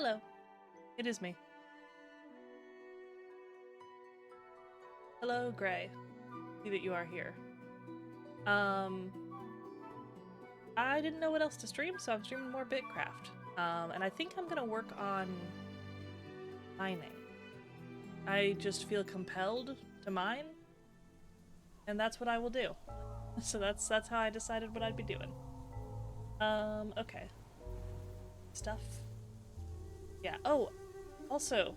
Hello, it is me. Hello, Gray. See that you are here. Um, I didn't know what else to stream, so I'm streaming more Bitcraft. And I think I'm gonna work on mining. I just feel compelled to mine, and that's what I will do. So that's how I decided what I'd be doing. Okay. Stuff. Yeah. Oh, also,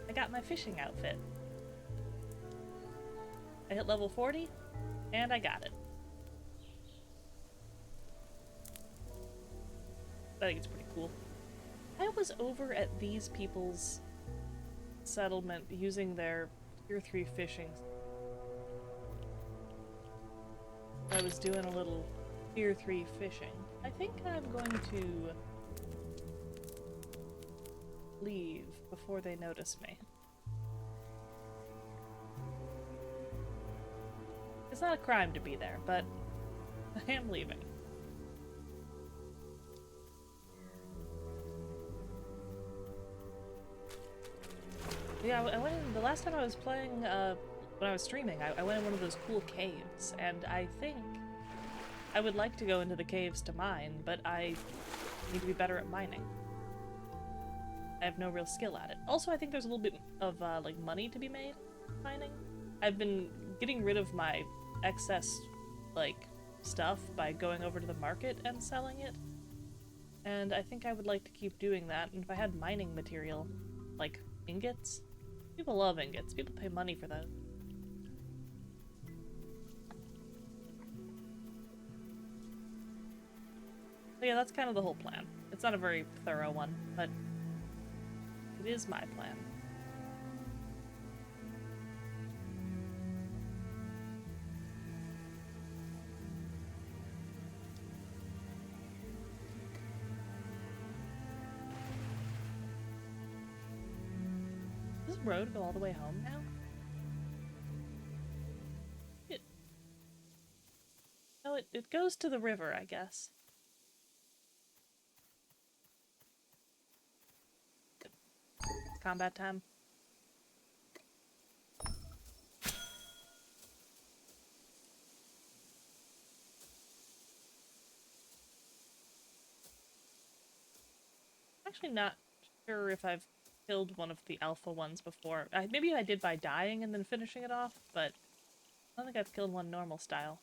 I got my fishing outfit. I hit level 40, and I got it. I think it's pretty cool. I was over at these people's settlement using their tier 3 fishing. I was doing a little tier 3 fishing. I think I'm going to leave before they notice me. It's not a crime to be there, but I am leaving. Yeah, I went in, the last time I was playing, when I was streaming, I went in one of those cool caves, and I think I would like to go into the caves to mine, but I need to be better at mining. I have no real skill at it. Also, I think there's a little bit of, like, money to be made mining. I've been getting rid of my excess, like, stuff by going over to the market and selling it, and I think I would like to keep doing that, and if I had mining material, like ingots, people love ingots, people pay money for those. So yeah, that's kind of the whole plan. It's not a very thorough one, but it is my plan. Does this road go all the way home now? No, it goes to the river, I guess. It's combat time. I'm actually not sure if I've killed one of the alpha ones before. Maybe I did by dying and then finishing it off, but I don't think I've killed one normal style.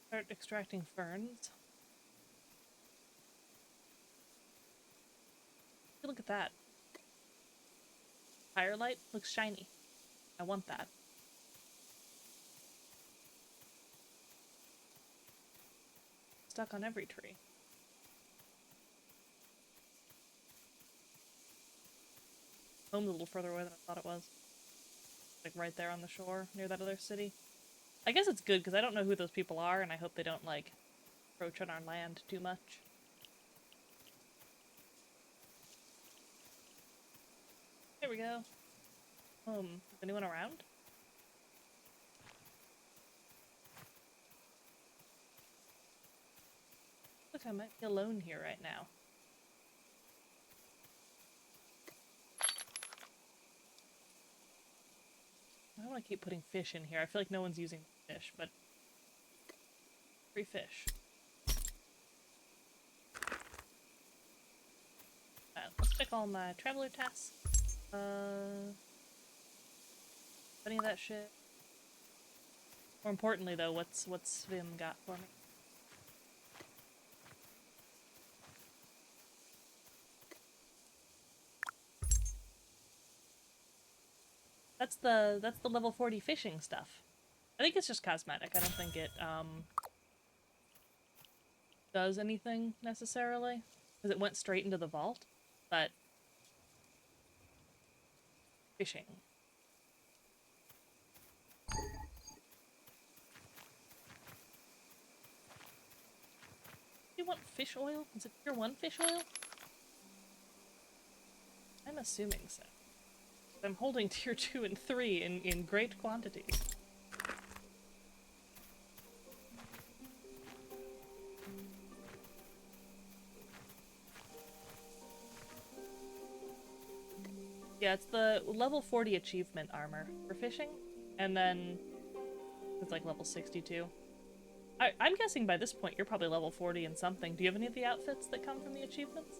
Start extracting ferns. Hey, look at that. Firelight looks shiny. I want that. Stuck on every tree. Home's a little further away than I thought it was. Like right there on the shore, near that other city. I guess it's good, because I don't know who those people are, and I hope they don't, like, encroach on our land too much. There we go. Is anyone around? Look, I might be alone here right now. I don't want to keep putting fish in here. I feel like no one's using fish, but free fish. Let's pick all my traveler tasks. Any of that shit. More importantly, though, what's Svim got for me? That's the level 40 fishing stuff. I think it's just cosmetic. I don't think it does anything necessarily, because it went straight into the vault. But fishing. fish oil? Is it tier 1 fish oil? I'm assuming so. I'm holding tier 2 and 3 in great quantities. Yeah, it's the level 40 achievement armor for fishing, and then it's like level 62. I'm guessing by this point you're probably level 40 and something. Do you have any of the outfits that come from the achievements?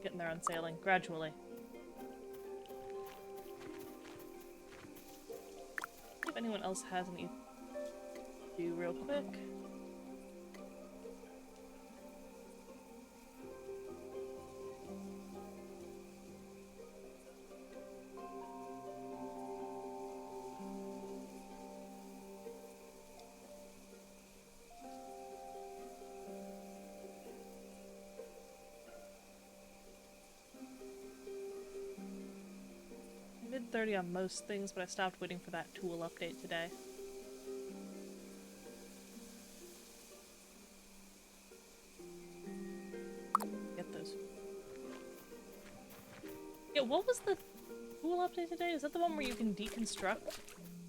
Getting there on sailing, gradually. See if anyone else has any to do real quick. Mid-30 on most things, but I stopped waiting for that tool update today. Get those. Yeah, what was the tool update today? Is that the one where you can deconstruct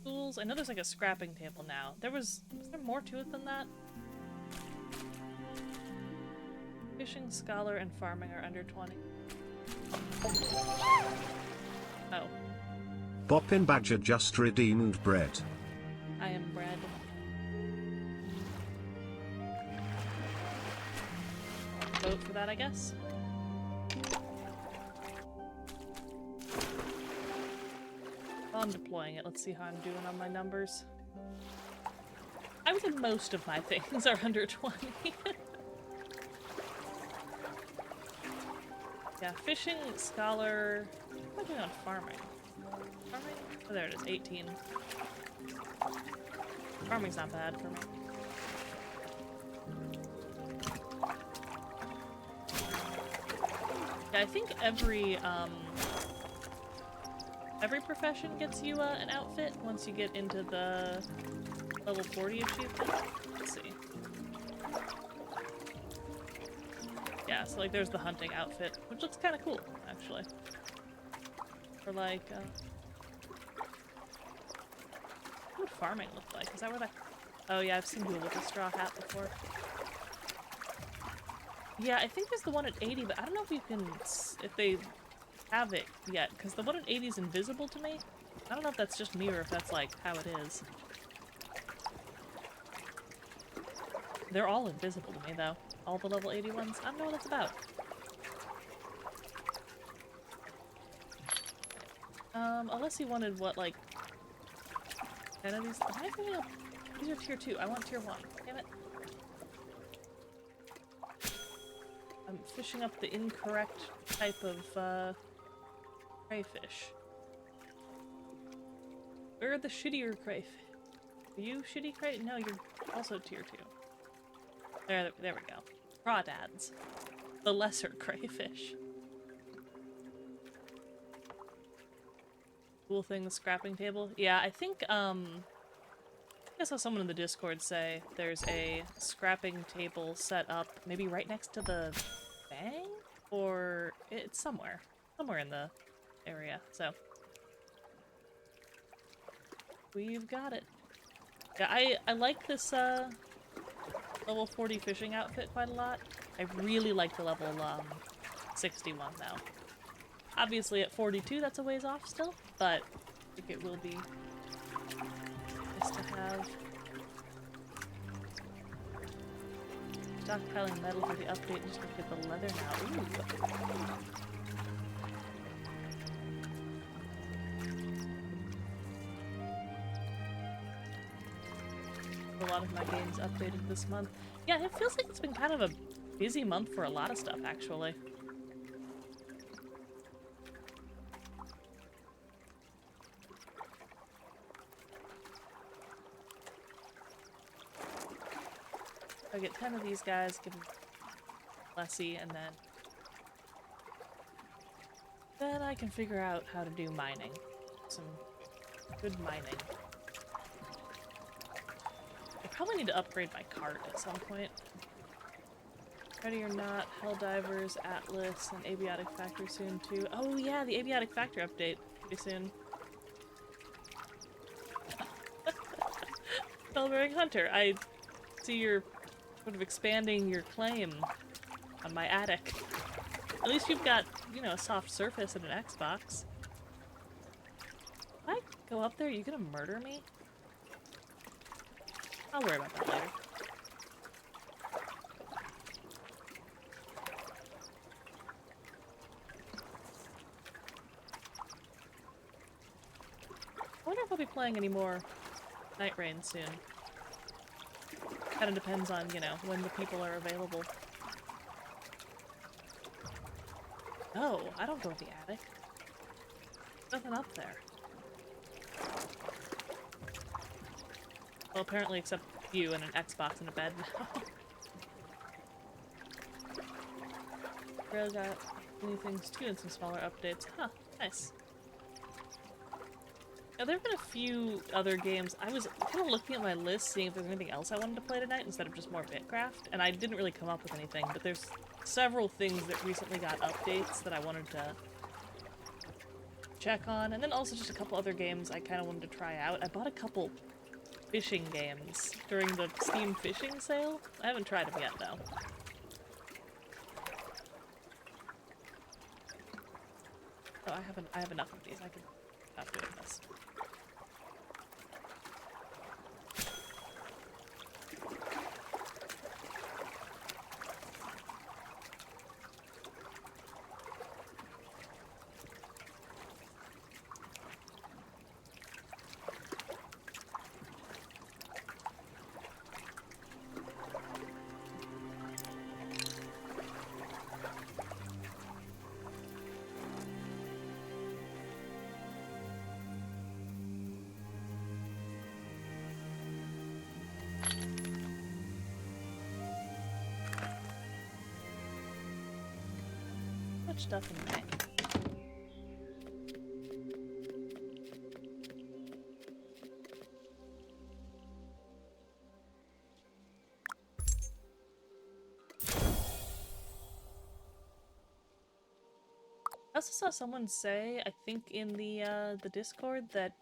tools? I know there's like a scrapping table now. Was there more to it than that? Fishing, scholar, and farming are under 20. Oh. Boppin Badger just redeemed bread. I am bread. Vote for that, I guess. While I'm deploying it, let's see how I'm doing on my numbers. I would say most of my things are under 20. Yeah, fishing, scholar... What am I doing on farming? Farming? Oh, there it is, 18. Farming's not bad for me. Yeah, I think every profession gets you an outfit once you get into the level 40 achievement. Let's see. Yeah, so like there's the hunting outfit, which looks kind of cool, actually. Or like, what would farming look like? Is that where oh yeah, I've seen people with a straw hat before. Yeah, I think there's the one at 80, but I don't know if you can, if they have it yet, because the one at 80 is invisible to me. I don't know if that's just me or if that's like how it is. They're all invisible to me though. All the level 80 ones. I don't know what that's about. Unless you wanted what, like 10 of these. Am I giving up? These are tier 2. I want tier 1. Damn it. I'm fishing up the incorrect type of crayfish. Where are the shittier crayfish? Are you shitty cray? No, you're also tier 2. There we go. Crawdads. The lesser crayfish. Cool thing, the scrapping table. Yeah, I think, I saw someone in the Discord say there's a scrapping table set up maybe right next to the bank? Or it's somewhere. Somewhere in the area, so. We've got it. Yeah, I like this, level 40 fishing outfit quite a lot. I really like the level 61 now. Obviously at 42 that's a ways off still, but I think it will be nice to have. Stockpiling metal for the update, just gonna get the leather now. Ooh. A lot of my games updated this month. Yeah, it feels like it's been kind of a busy month for a lot of stuff, actually. I get 10 of these guys, give them Lessie, and then I can figure out how to do mining. Some good mining. probably need to upgrade my cart at some point. Ready or Not, Helldivers, Atlas, and Abiotic Factory soon too. Oh yeah, the Abiotic Factory update pretty soon. Spellbearing Hunter, I see you're sort of expanding your claim on my attic. At least you've got, you know, a soft surface and an Xbox. If I go up there, are you gonna murder me? I'll worry about that later. I wonder if I'll be playing any more Night Rain soon. Kinda depends on, you know, when the people are available. No, I don't go to the attic. Nothing up there. Well, apparently except you and an Xbox and a bed now. Rail got new things too and some smaller updates. Huh, nice. Now, there have been a few other games. I was kind of looking at my list, seeing if there's anything else I wanted to play tonight instead of just more Bitcraft, and I didn't really come up with anything, but there's several things that recently got updates that I wanted to check on, and then also just a couple other games I kind of wanted to try out. I bought a couple fishing games during the Steam fishing sale. I haven't tried them yet, though. Oh, I have enough of these. I can stop doing this. Much stuff in May. I also saw someone say, I think in the Discord, that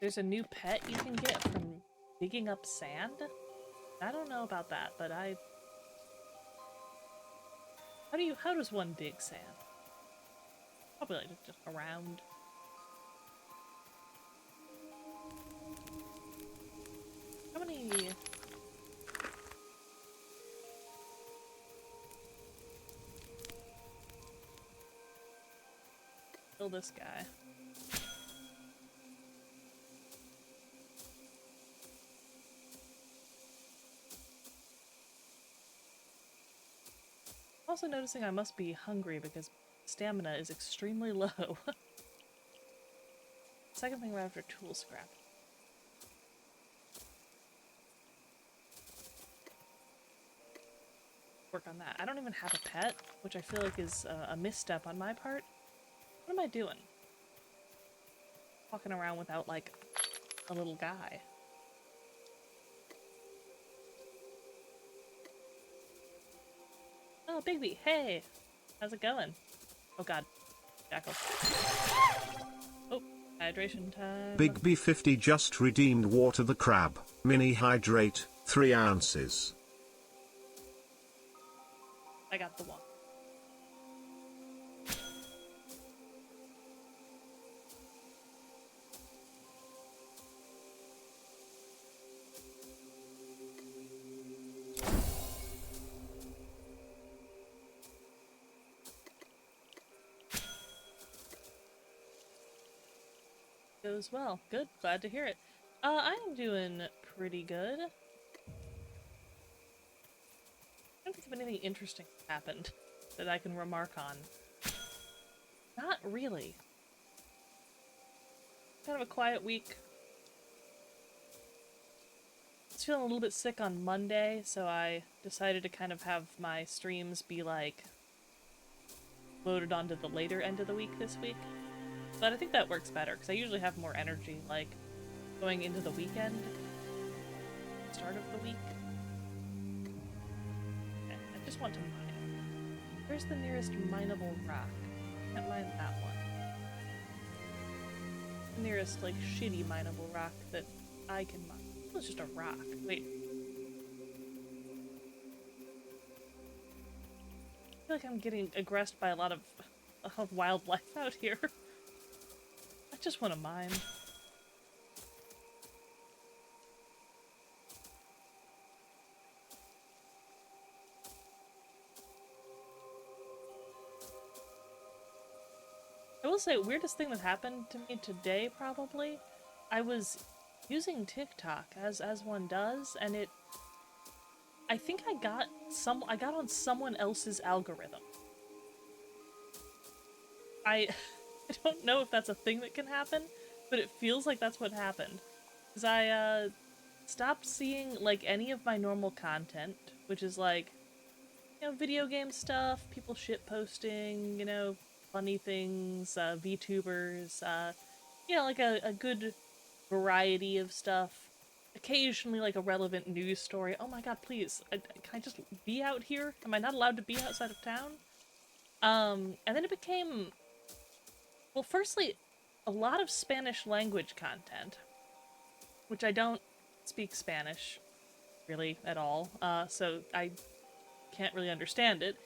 there's a new pet you can get from digging up sand. I don't know about that, but how does one dig sand? Probably like just around. How many? Kill this guy. Also noticing I must be hungry because stamina is extremely low. Second thing right after tool scrap. Work on that. I don't even have a pet, which I feel like is a misstep on my part. What am I doing? Walking around without, like, a little guy. Oh, Bigby, hey! How's it going? Oh god. Jackal. Oh, hydration time. Big B50 just redeemed Water the Crab, mini hydrate, 3 ounces. I got the one. Goes well. Good. Glad to hear it. I am doing pretty good. I don't think of anything interesting happened that I can remark on. Not really. Kind of a quiet week. I was feeling a little bit sick on Monday, so I decided to kind of have my streams be like loaded onto the later end of the week this week. But I think that works better, because I usually have more energy, like, going into the weekend. start of the week. Okay, I just want to mine. Where's the nearest mineable rock? Can't mine that one. The nearest, like, shitty mineable rock that I can mine. Oh, it's just a rock. Wait. I feel like I'm getting aggressed by a lot of wildlife out here. I just want to mine. I will say, weirdest thing that happened to me today, probably, I was using TikTok, as one does, and I think I got on someone else's algorithm. I don't know if that's a thing that can happen, but it feels like that's what happened. Because I, stopped seeing, like, any of my normal content, which is, like, you know, video game stuff, people shitposting, you know, funny things, VTubers, you know, like a good variety of stuff. Occasionally, like, a relevant news story. Oh my god, please, can I just be out here? Am I not allowed to be outside of town? And then it became, well, firstly, a lot of Spanish language content, which I don't speak Spanish, really, at all, so I can't really understand it.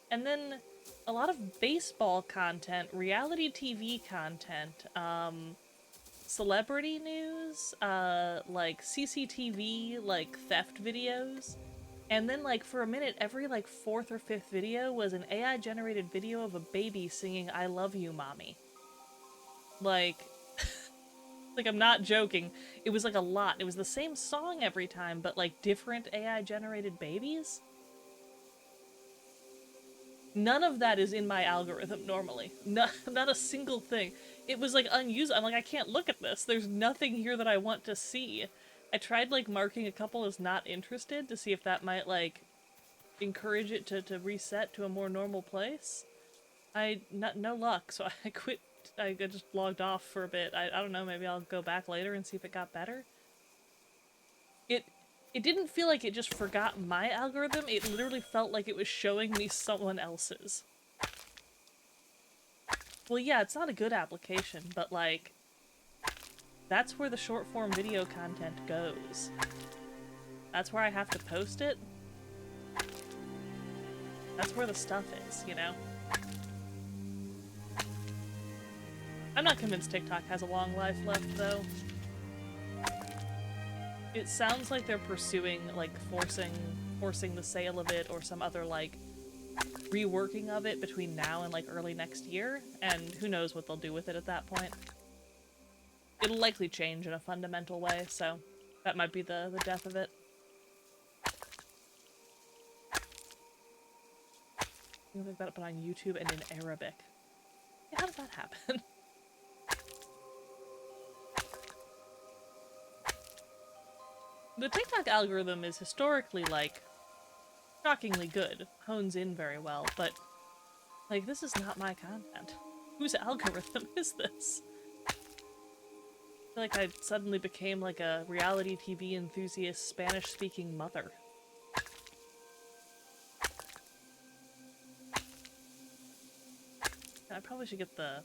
And then a lot of baseball content, reality TV content, celebrity news, like CCTV, like theft videos. And then, like, for a minute, every, like, 4th or 5th video was an AI-generated video of a baby singing "I love you, mommy." Like, like, I'm not joking. It was, like, a lot. It was the same song every time, but, like, different AI-generated babies. None of that is in my algorithm normally. No, not a single thing. It was, like, unusable. I'm like, I can't look at this. There's nothing here that I want to see. I tried, like, marking a couple as not interested to see if that might, like, encourage it to reset to a more normal place. No luck, so I quit. I just logged off for a bit. I don't know, maybe I'll go back later and see if it got better. It didn't feel like it just forgot my algorithm, it literally felt like it was showing me someone else's. Well, yeah, it's not a good application, but, like, that's where the short-form video content goes. That's where I have to post it. That's where the stuff is, you know? I'm not convinced TikTok has a long life left, though. It sounds like they're pursuing, like, forcing the sale of it or some other, like, reworking of it between now and, like, early next year, and who knows what they'll do with it at that point. It'll likely change in a fundamental way, so that might be the death of it. They've got it put on YouTube and in Arabic. Yeah, how does that happen? The TikTok algorithm is historically, like, shockingly good. Hones in very well, but, like, this is not my content. Whose algorithm is this? I feel like I suddenly became, like, a reality TV enthusiast Spanish-speaking mother. I probably should get the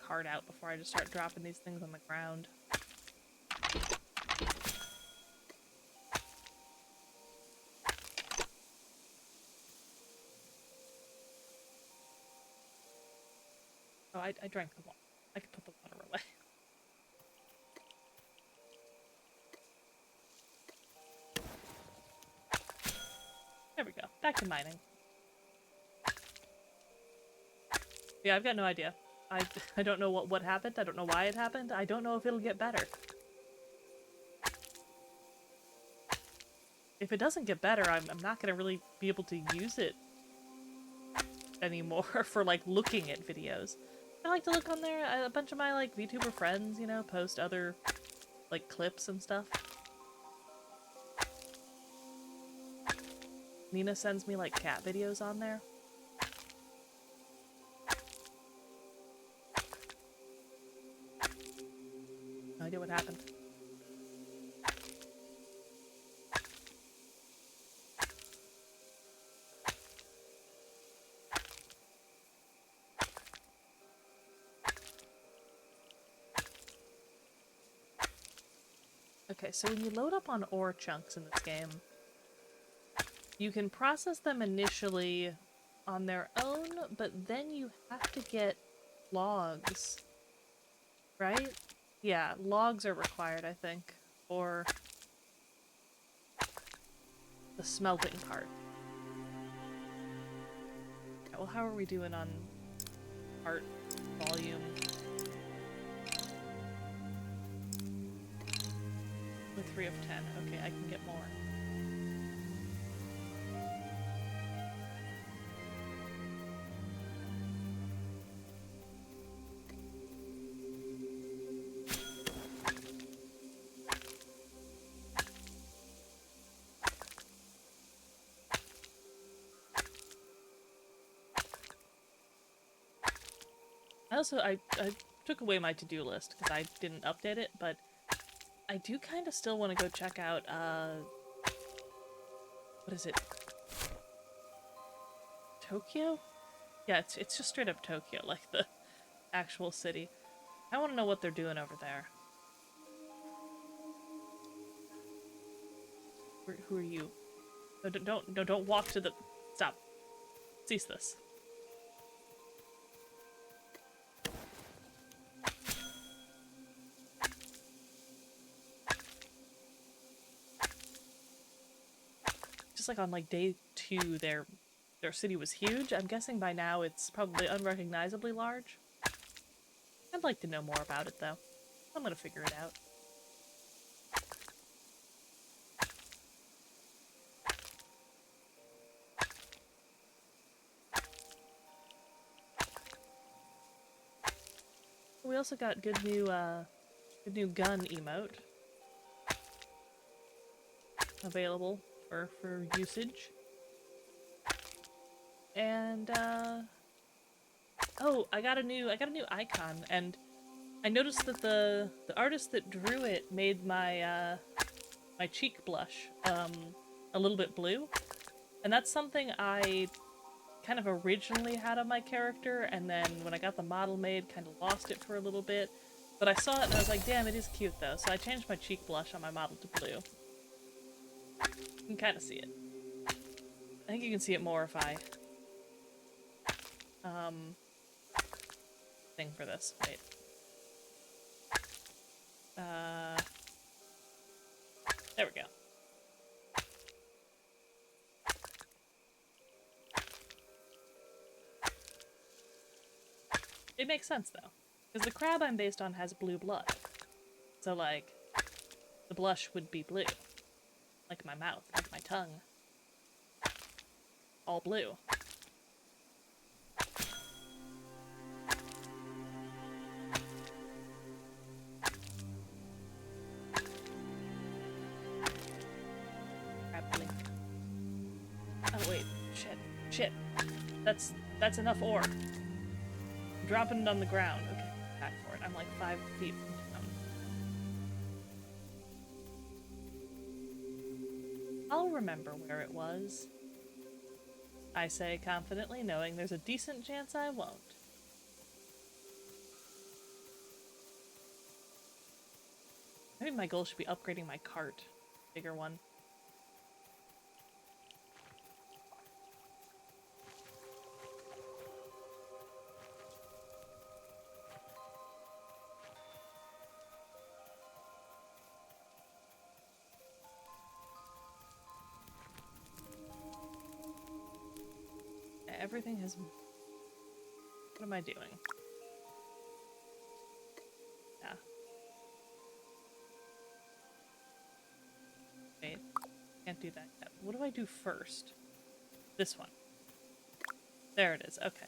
card out before I just start dropping these things on the ground. Oh, I drank the water. I could put the water away. There we go. Back to mining. Yeah, I've got no idea. I don't know what happened. I don't know why it happened. I don't know if it'll get better. If it doesn't get better, I'm not gonna really be able to use it anymore for, like, looking at videos. I like to look on there. A bunch of my, like, VTuber friends, you know, post other, like, clips and stuff. Nina sends me, like, cat videos on there. No idea what happened. Okay, so when you load up on ore chunks in this game, you can process them initially on their own, but then you have to get logs, right? Yeah, logs are required, I think, for the smelting part. Okay, well, how are we doing on art volume? With 3 of 10. Okay, I can get more. I took away my to-do list because I didn't update it, but I do kind of still want to go check out, what is it? Tokyo? Yeah, it's just straight up Tokyo, like the actual city. I want to know what they're doing over there. Who are you? No, don't walk to the... Stop. Cease this. Just like on like day 2, their city was huge. I'm guessing by now it's probably unrecognizably large. I'd like to know more about it though. I'm gonna figure it out. We also got good new gun emote available for usage. And oh, I got a new icon, and I noticed that the artist that drew it made my my cheek blush a little bit blue, and that's something I kind of originally had on my character, and then when I got the model made, kind of lost it for a little bit. But I saw it and I was like, damn, it is cute though, so I changed my cheek blush on my model to blue. You can kind of see it. I think you can see it more if I thing for this. Wait. There we go. It makes sense though, because the crab I'm based on has blue blood. So like, the blush would be blue. Like my mouth, like my tongue. All blue. Crab blink. Oh wait, shit. That's enough ore. I'm dropping it on the ground. Okay, back for it. I'm like 5 feet from down. I'll remember where it was. I say confidently, knowing there's a decent chance I won't. Maybe my goal should be upgrading my cart. Bigger one. Everything has... What am I doing? Yeah. Wait. Can't do that yet. What do I do first? This one. There it is. Okay.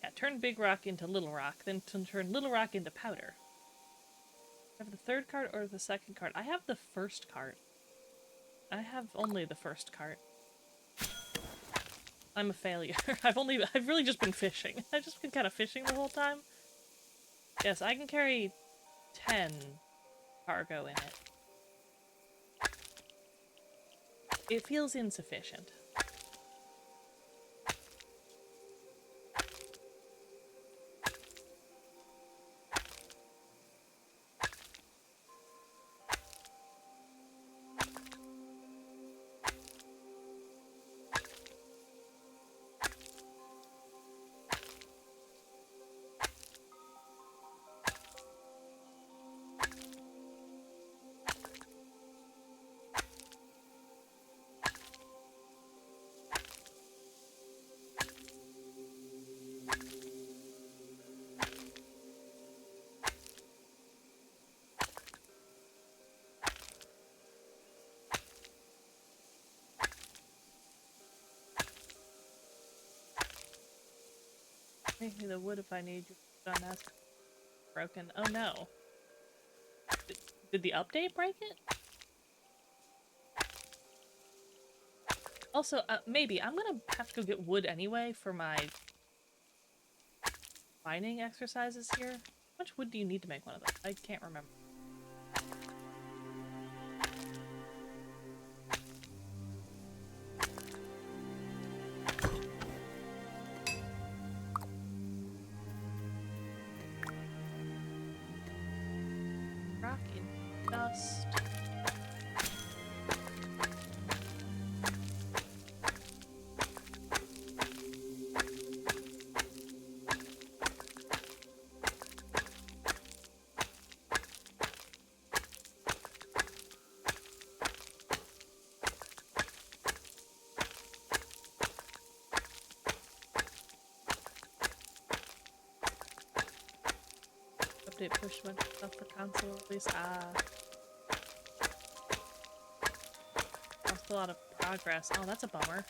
Yeah, turn Big Rock into Little Rock, then turn Little Rock into Powder. I have the third cart or the second cart? I have the first cart. I have only the first cart. I'm a failure. I've really just been fishing. I've just been kind of fishing the whole time. Yes, I can carry 10 cargo in it. It feels insufficient. Make me the wood if I need you. Done, that's broken. Oh no. Did the update break it? Also, maybe. I'm gonna have to go get wood anyway for my mining exercises here. How much wood do you need to make one of those? I can't remember. Rock in dust. Update push went up for console at least. Lost a lot of progress. Oh, that's a bummer.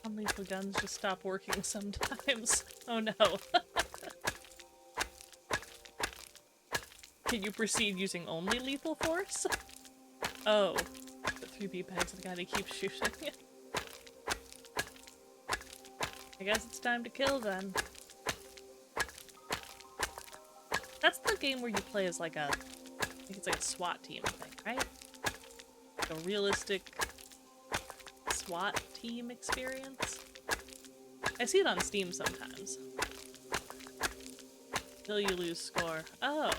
Non-lethal guns just stop working sometimes. Oh no. Can you proceed using only lethal force? Oh. The 3B pegs the guy to keep shooting. I guess it's time to kill then. That's the game where you play as like a... I think it's like a SWAT team thing, right? Like a realistic SWAT team experience. I see it on Steam sometimes. Till you lose score. Oh.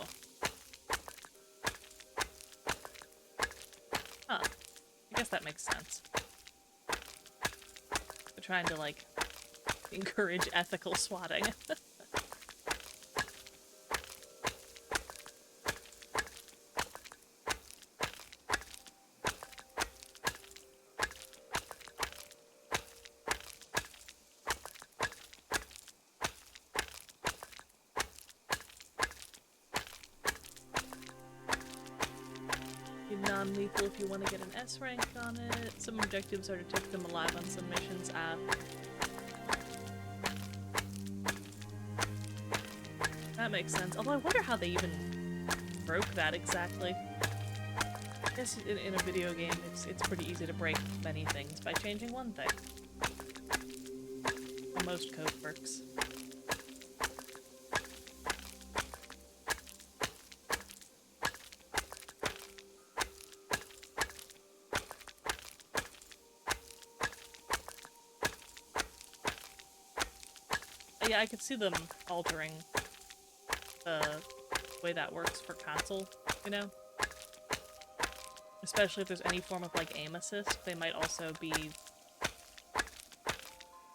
Huh. I guess that makes sense. We're trying to, like, encourage ethical swatting. Non-lethal if you want to get an S rank on it. Some objectives are to take them alive on some missions. That makes sense. Although I wonder how they even broke that exactly. I guess in a video game it's pretty easy to break many things by changing one thing. Well, most code works. Yeah, I could see them altering the way that works for console, you know? Especially if there's any form of, like, aim assist, they might also be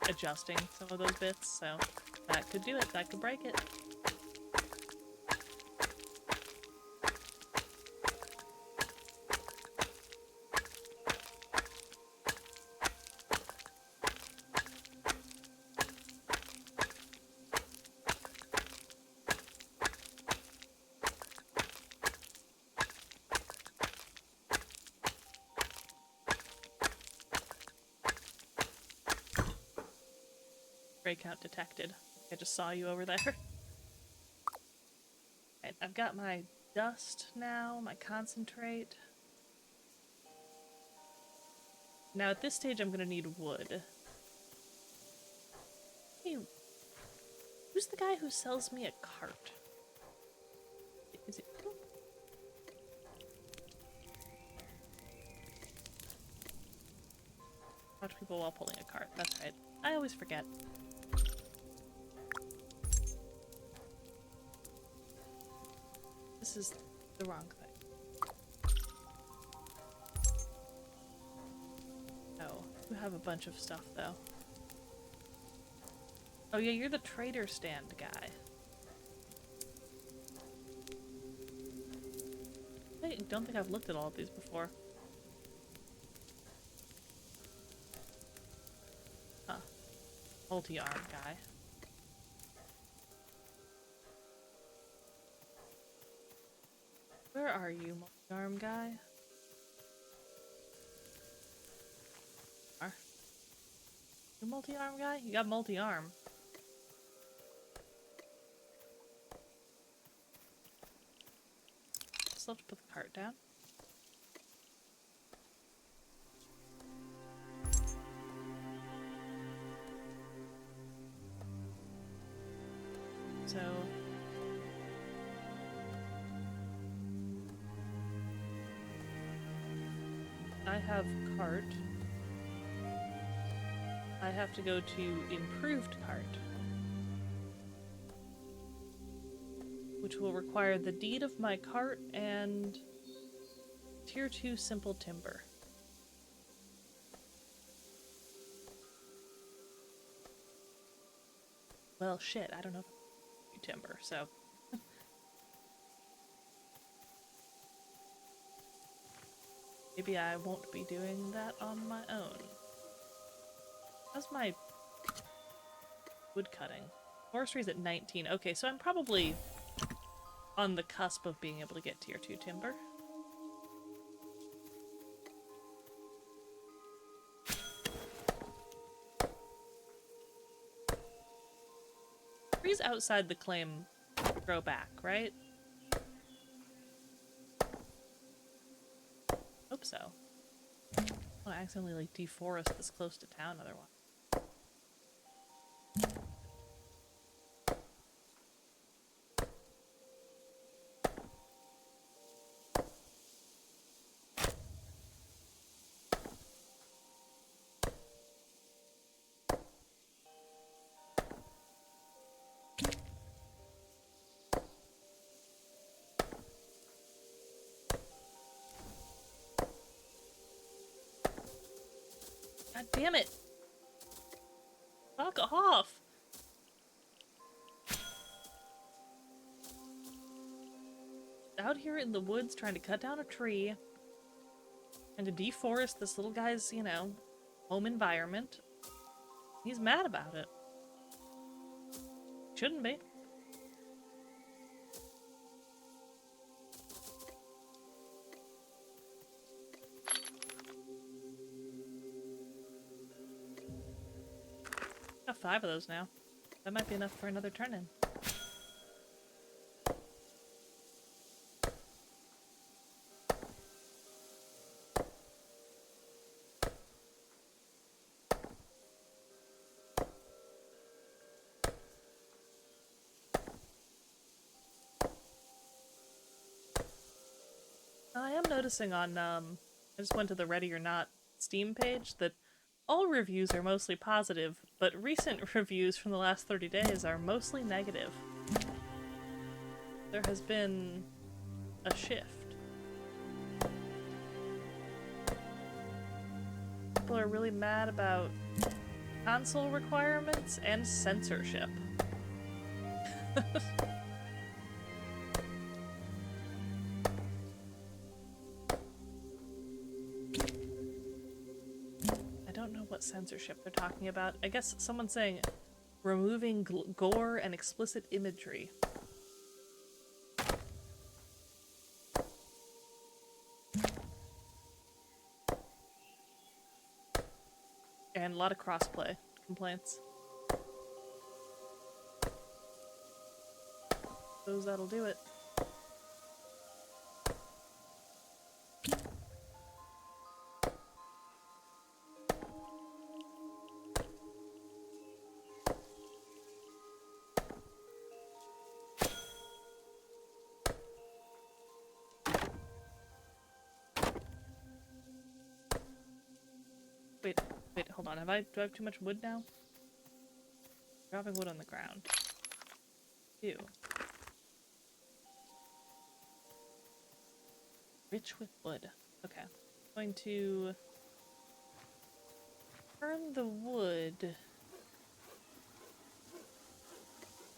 adjusting some of those bits, so that could do it, that could break it. Count detected. I just saw you over there. Right, I've got my dust now, my concentrate. Now at this stage I'm gonna need wood. Hey, who's the guy who sells me a cart? Is it... Watch people while pulling a cart. That's right. I always forget. This is the wrong thing. Oh, you have a bunch of stuff though. Oh yeah, you're the trader stand guy. I don't think I've looked at all of these before. Huh. Multi-arm guy. Where are you, multi-arm guy? You multi-arm guy? You got multi-arm. Still have to put the cart down. So I have cart. I have to go to improved cart, which will require the deed of my cart and tier 2 simple timber. Well, shit, I don't know if I can do timber, so. Maybe I won't be doing that on my own. How's my wood cutting? Forestry's at 19. Okay, so I'm probably on the cusp of being able to get tier 2 timber. Trees outside the claim grow back, right? Hope so. I don't want to accidentally like deforest this close to town otherwise. God damn it! Fuck off! Out here in the woods trying to cut down a tree and to deforest this little guy's, you know, home environment. He's mad about it. Shouldn't be. Got 5 of those now. That might be enough for another turn-in. I am noticing on, I just went to the Ready or Not Steam page that all reviews are mostly positive, but recent reviews from the last 30 days are mostly negative. There has been a shift. People are really mad about console requirements and censorship. I don't know what censorship they're talking about. I guess someone's saying removing gore and explicit imagery. And a lot of crossplay complaints. Suppose that'll do it. Wait, hold on. Do I have too much wood now? Dropping wood on the ground. Ew. Rich with wood. Okay. I'm going to turn the wood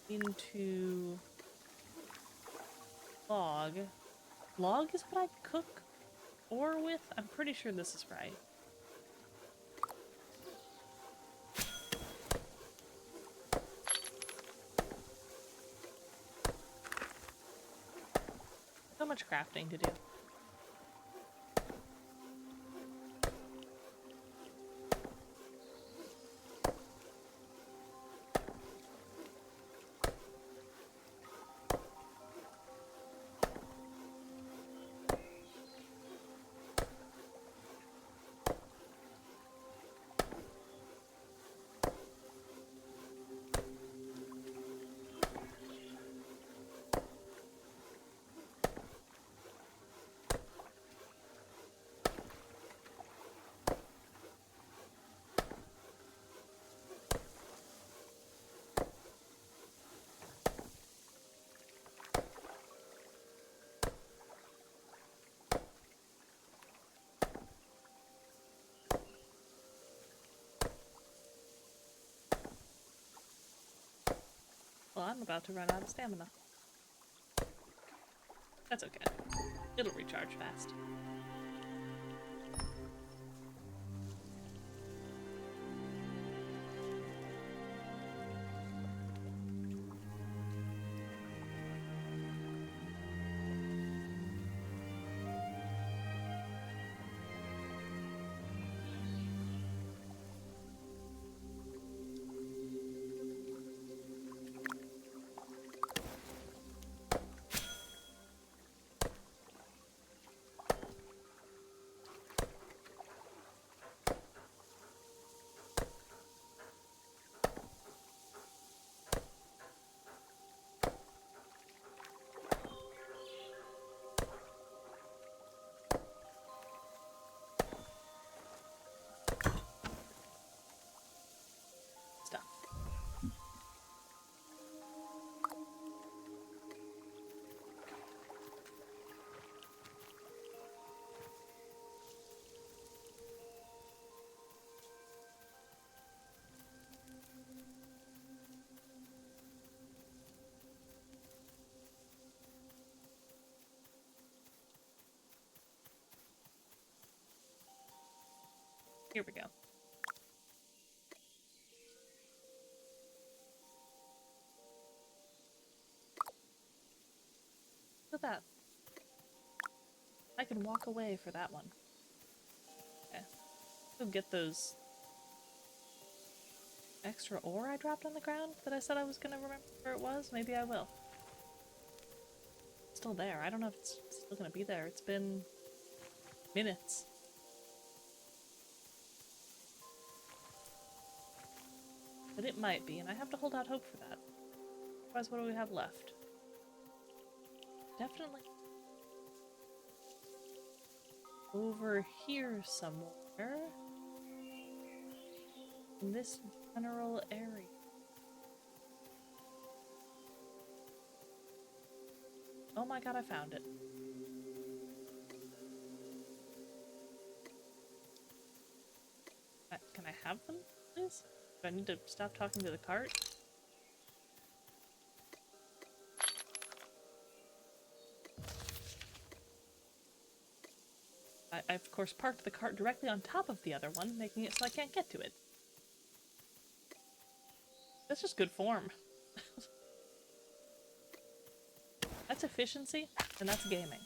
into log. Log is what I cook ore with? I'm pretty sure this is right. So much crafting to do. Well, I'm about to run out of stamina. That's okay. It'll recharge fast. Stuff. Here we go. Look at that. I can walk away for that one. Okay. Go get those extra ore I dropped on the ground that I said I was gonna remember where it was. Maybe I will. It's still there. I don't know if it's still gonna be there. It's been minutes. But it might be, and I have to hold out hope for that. Otherwise, what do we have left? Definitely over here somewhere. In this general area. Oh my god, I found it. Can I have them, please? Do I need to stop talking to the cart? I of course parked the cart directly on top of the other one, making it so I can't get to it. That's just good form. That's efficiency, and that's gaming.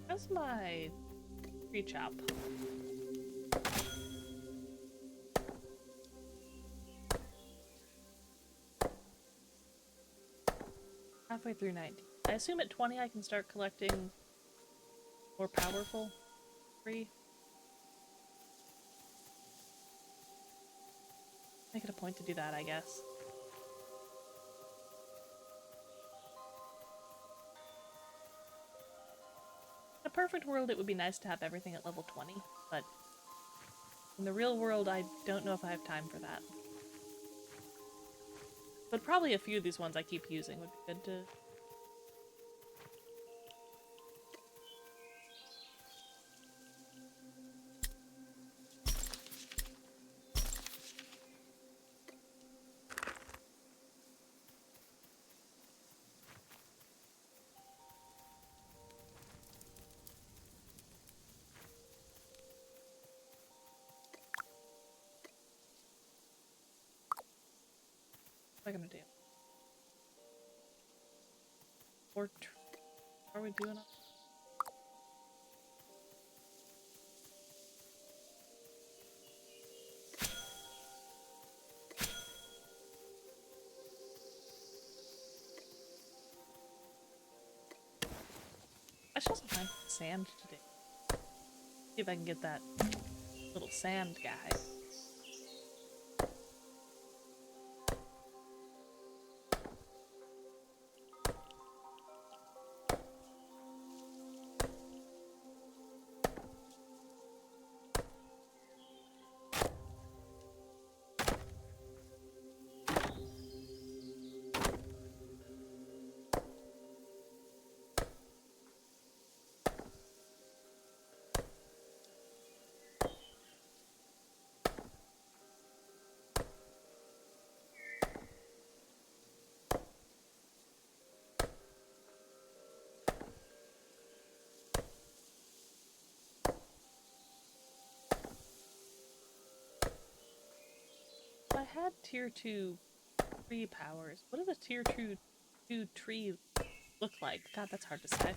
How's my tree chop? halfway through 19. I assume at 20 I can start collecting more powerful free. Make it a point to do that, I guess. In a perfect world, it would be nice to have everything at level 20, but in the real world, I don't know if I have time for that. But probably a few of these ones I keep using would be good to... What am I gonna do? Or are we doing it? I should also find sand today. See if I can get that little sand guy. I had tier 2 tree powers. What does a tier 2 tree look like? God, that's hard to say.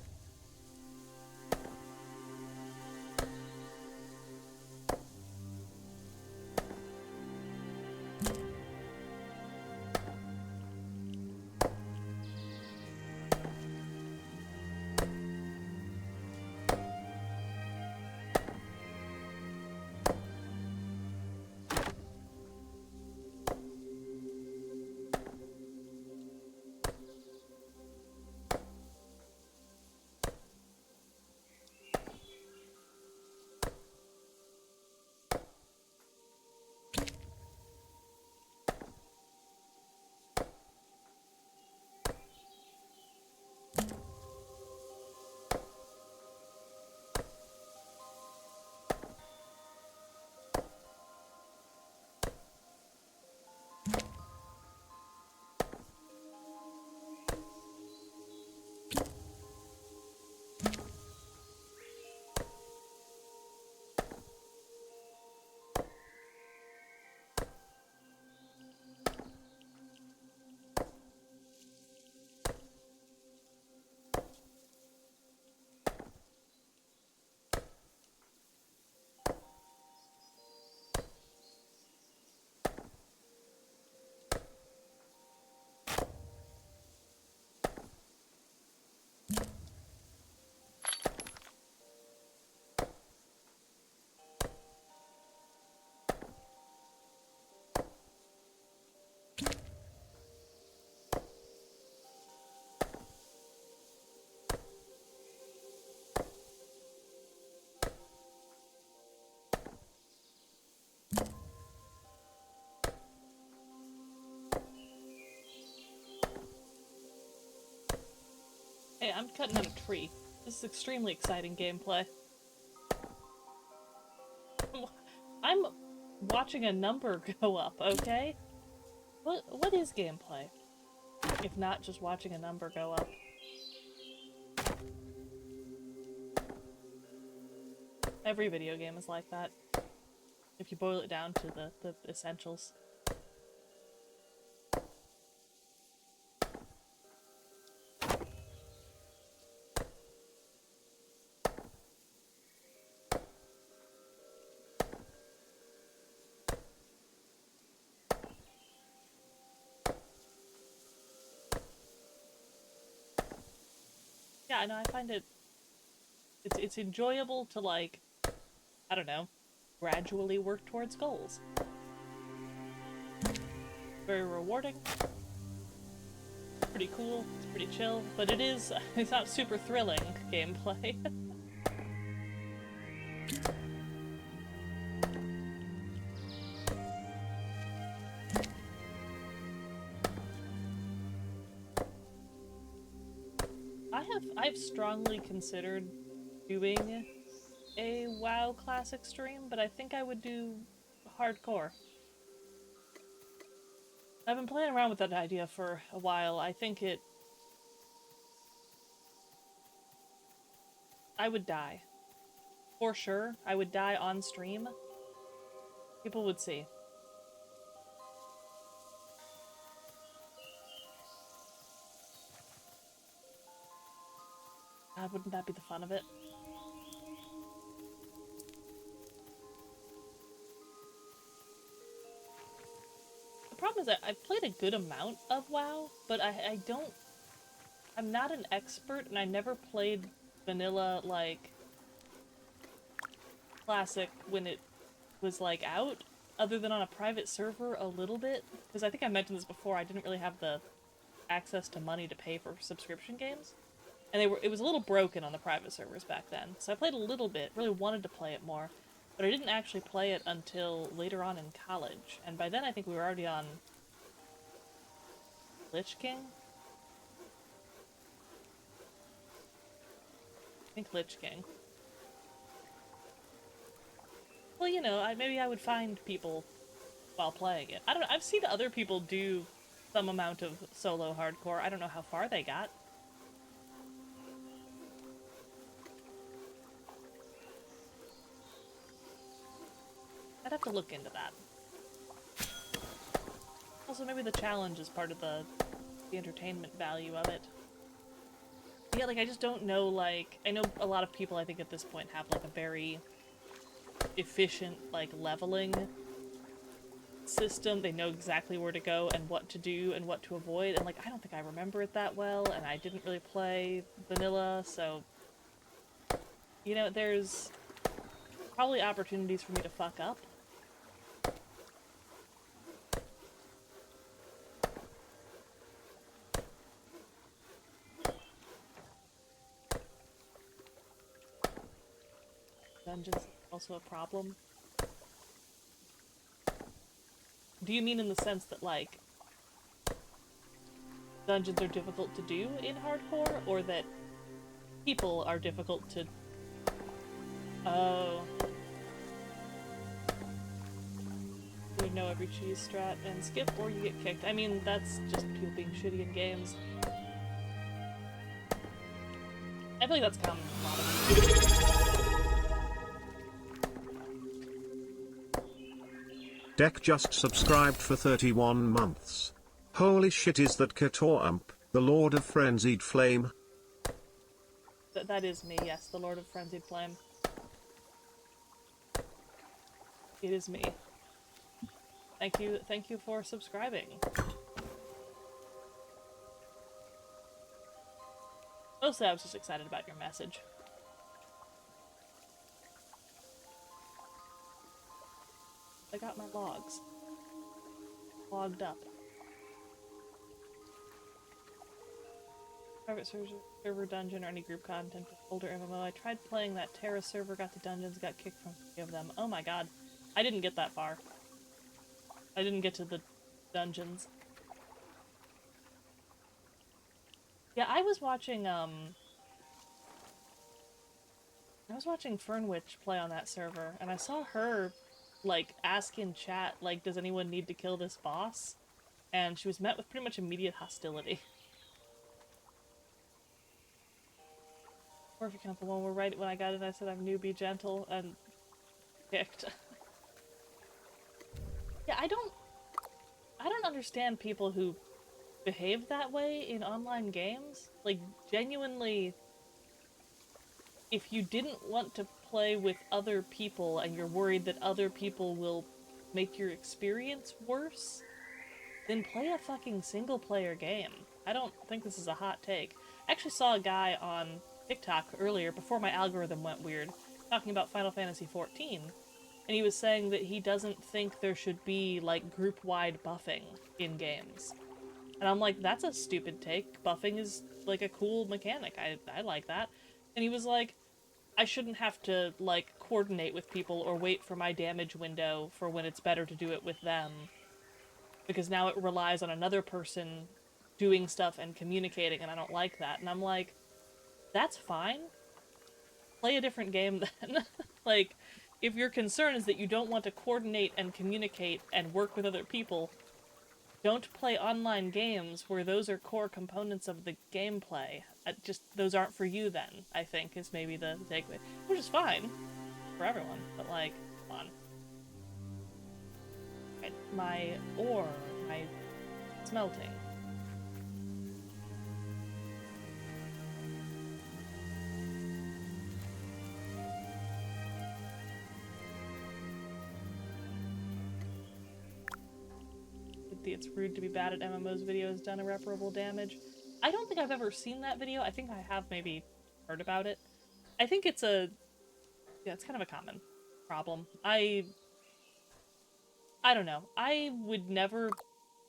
Hey, I'm cutting out a tree. This is extremely exciting gameplay. I'm watching a number go up, okay? What is gameplay? If not just watching a number go up. Every video game is like that. If you boil it down to the essentials. I know, I find it's enjoyable to, like, I don't know, gradually work towards goals. Very rewarding. Pretty cool, it's pretty chill, but it's not super thrilling gameplay. I've strongly considered doing a WoW Classic stream, but I think I would do hardcore. I've been playing around with that idea for a while. I think I would die. For sure, I would die on stream. People would see. God, wouldn't that be the fun of it? The problem is that I've played a good amount of WoW, but I'm not an expert, and I never played vanilla, like, classic when it was, like, out, other than on a private server a little bit. Because I think I mentioned this before, I didn't really have the access to money to pay for subscription games. And it was a little broken on the private servers back then. So I played a little bit, really wanted to play it more, but I didn't actually play it until later on in college. And by then I think we were already on Lich King? I think Lich King. Well, you know, maybe I would find people while playing it. I don't know, I've seen other people do some amount of solo hardcore. I don't know how far they got. I'd have to look into that. Also, maybe the challenge is part of the entertainment value of it. Yeah, like, I just don't know, like, I know a lot of people, I think, at this point have, like, a very efficient, like, leveling system. They know exactly where to go and what to do and what to avoid, and, like, I don't think I remember it that well, and I didn't really play vanilla, so, you know, there's probably opportunities for me to fuck up. Dungeons also a problem. Do you mean in the sense that, like, dungeons are difficult to do in hardcore, or that people are difficult to... Oh. You know every cheese strat and skip, or you get kicked. I mean, that's just people being shitty in games. I feel like that's common in a lot of Deck just subscribed for 31 months. Holy shit, is that Katorump, the Lord of Frenzied Flame? That is me, yes, the Lord of Frenzied Flame. It is me. Thank you for subscribing. Mostly I was just excited about your message. I got my logs. Logged up. Private server dungeon or any group content with older MMO. I tried playing that Terra server, got to dungeons, got kicked from 3 of them. Oh my god. I didn't get that far. I didn't get to the dungeons. Yeah, I was watching Fernwitch play on that server, and I saw her, like, ask in chat, like, does anyone need to kill this boss? And she was met with pretty much immediate hostility. Or if you count the one where right when I got it I said I'm new, be gentle, and kicked. Yeah, I don't understand people who behave that way in online games. Like, genuinely, if you didn't want to play with other people and you're worried that other people will make your experience worse, then play a fucking single-player game. I don't think this is a hot take. I actually saw a guy on TikTok earlier, before my algorithm went weird, talking about Final Fantasy XIV, and he was saying that he doesn't think there should be, like, group-wide buffing in games. And I'm like, that's a stupid take. Buffing is, like, a cool mechanic. I like that. And he was like, I shouldn't have to, like, coordinate with people or wait for my damage window for when it's better to do it with them. Because now it relies on another person doing stuff and communicating, and I don't like that. And I'm like, that's fine. Play a different game then. Like, if your concern is that you don't want to coordinate and communicate and work with other people, don't play online games where those are core components of the gameplay. Those aren't for you then, I think, is maybe the takeaway. Which is fine for everyone, but like, come on. My ore, my smelting. It's rude to be bad at MMOs. Video has done irreparable damage. I don't think I've ever seen that video. I think I have maybe heard about it. I think it's yeah, it's kind of a common problem. I don't know. I would never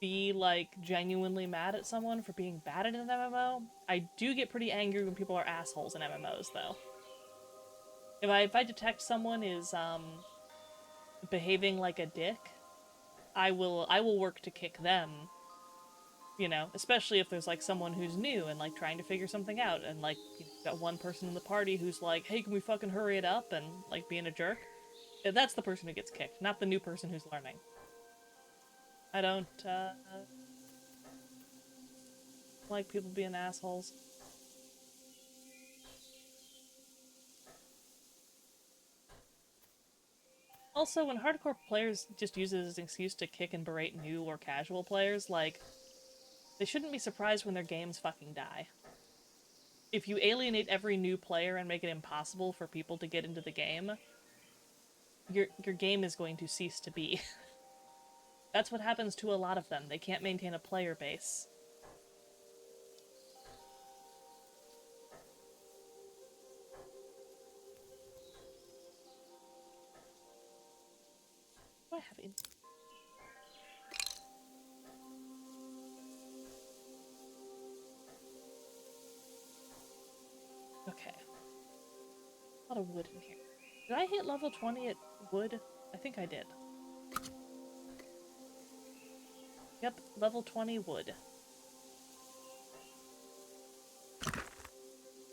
be, like, genuinely mad at someone for being bad at an MMO. I do get pretty angry when people are assholes in MMOs, though. If I detect someone is, behaving like a dick, I will work to kick them, you know, especially if there's, like, someone who's new and, like, trying to figure something out, and, like, you've got one person in the party who's like, hey, can we fucking hurry it up, and, like, being a jerk. That's the person who gets kicked, not the new person who's learning. I don't, like people being assholes. Also, when hardcore players just use it as an excuse to kick and berate new or casual players, like, they shouldn't be surprised when their games fucking die. If you alienate every new player and make it impossible for people to get into the game, your game is going to cease to be. That's what happens to a lot of them. They can't maintain a player base. What do I have in? Okay. A lot of wood in here. Did I hit level 20 at wood? I think I did. Yep, level 20 wood.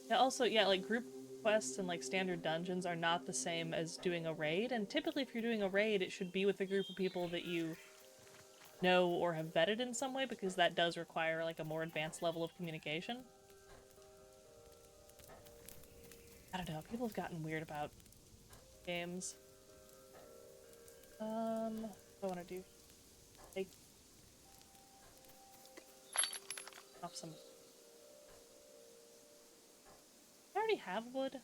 Yeah, also, yeah, like, group quests and, like, standard dungeons are not the same as doing a raid, and typically if you're doing a raid, it should be with a group of people that you know or have vetted in some way, because that does require, like, a more advanced level of communication. I don't know, people have gotten weird about games. What do I want to do? Take off some... I already have wood.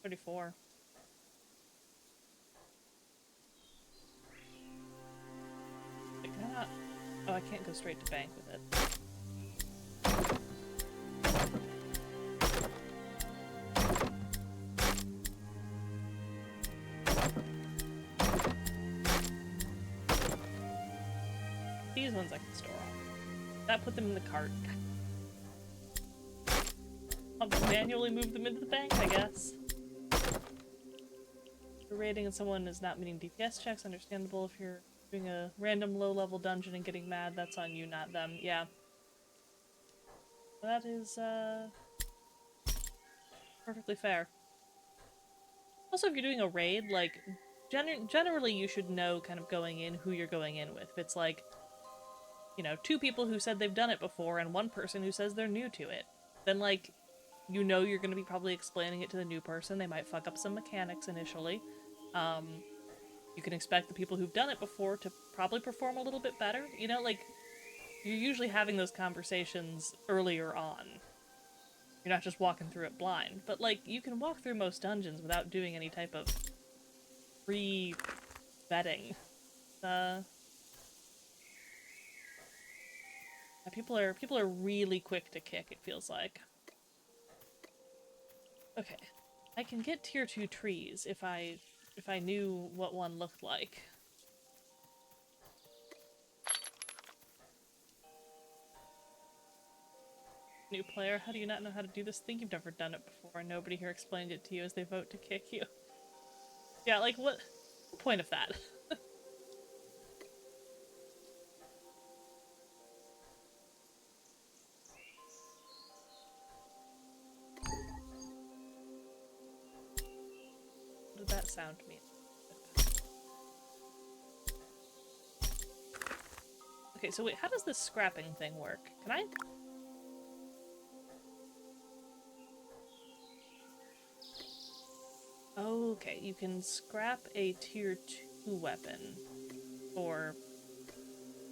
34. Wait, can I not... Oh, I can't go straight to bank with it. These ones I can store off. That put them in the cart. I'll manually move them into the bank, I guess. If you're raiding and someone is not meeting DPS checks, understandable. If you're doing a random low-level dungeon and getting mad, that's on you, not them. Yeah. That is, perfectly fair. Also, if you're doing a raid, like, generally you should know kind of going in who you're going in with. If it's like, you know, 2 people who said they've done it before and 1 person who says they're new to it, then, like, you know you're going to be probably explaining it to the new person. They might fuck up some mechanics initially. You can expect the people who've done it before to probably perform a little bit better. You know, like, you're usually having those conversations earlier on. You're not just walking through it blind. But, like, you can walk through most dungeons without doing any type of pre-vetting. People are really quick to kick, it feels like. Okay. I can get tier 2 trees if I knew what one looked like. New player, how do you not know how to do this? Think you've never done it before and nobody here explained it to you as they vote to kick you. Yeah, like what's the point of that? What did that sound mean? Okay, so wait, how does this scrapping thing work? Can I? Okay, you can scrap a tier 2 weapon or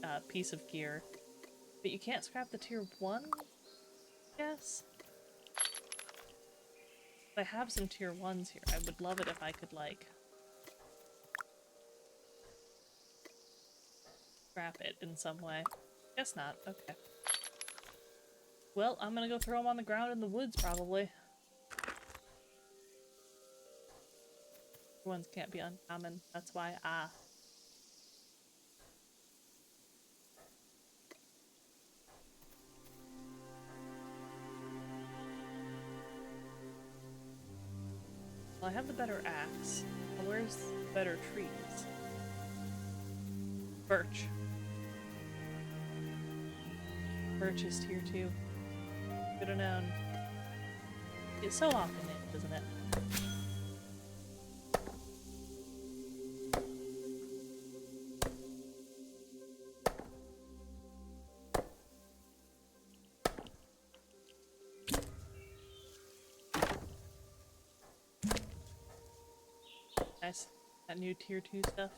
a piece of gear, but you can't scrap the tier 1? Yes? I have some tier 1s here. I would love it if I could, like, scrap it in some way. Guess not. Okay. Well, I'm gonna go throw them on the ground in the woods, probably. Ones can't be uncommon. That's why. Ah. Well, I have the better axe. Well, where's the better trees? Birch. Birch is tier 2. Could have known. It's so often it, isn't it? Nice. That new tier 2 stuff.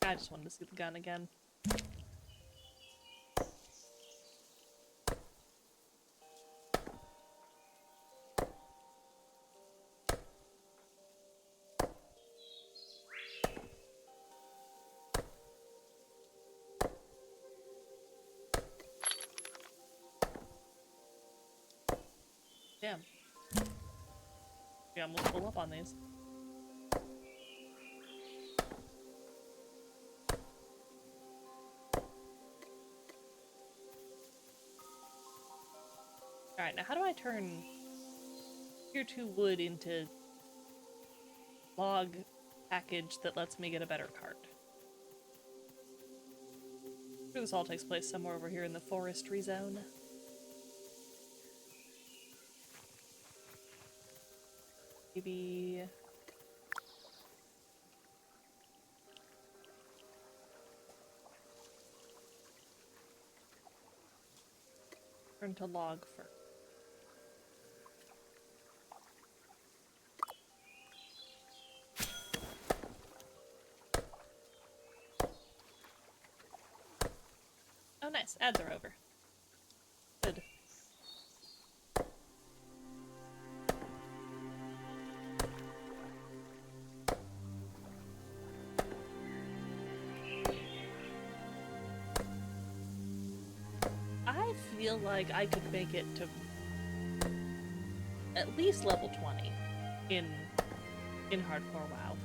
I just wanted to see the gun again. Damn. We almost pull up on these. Alright, now how do I turn tier 2 wood into log package that lets me get a better cart? I'm sure this all takes place somewhere over here in the forestry zone. Maybe... turn to log first. Oh nice, ads are over. Good. I feel like I could make it to at least level 20 in hardcore WoW.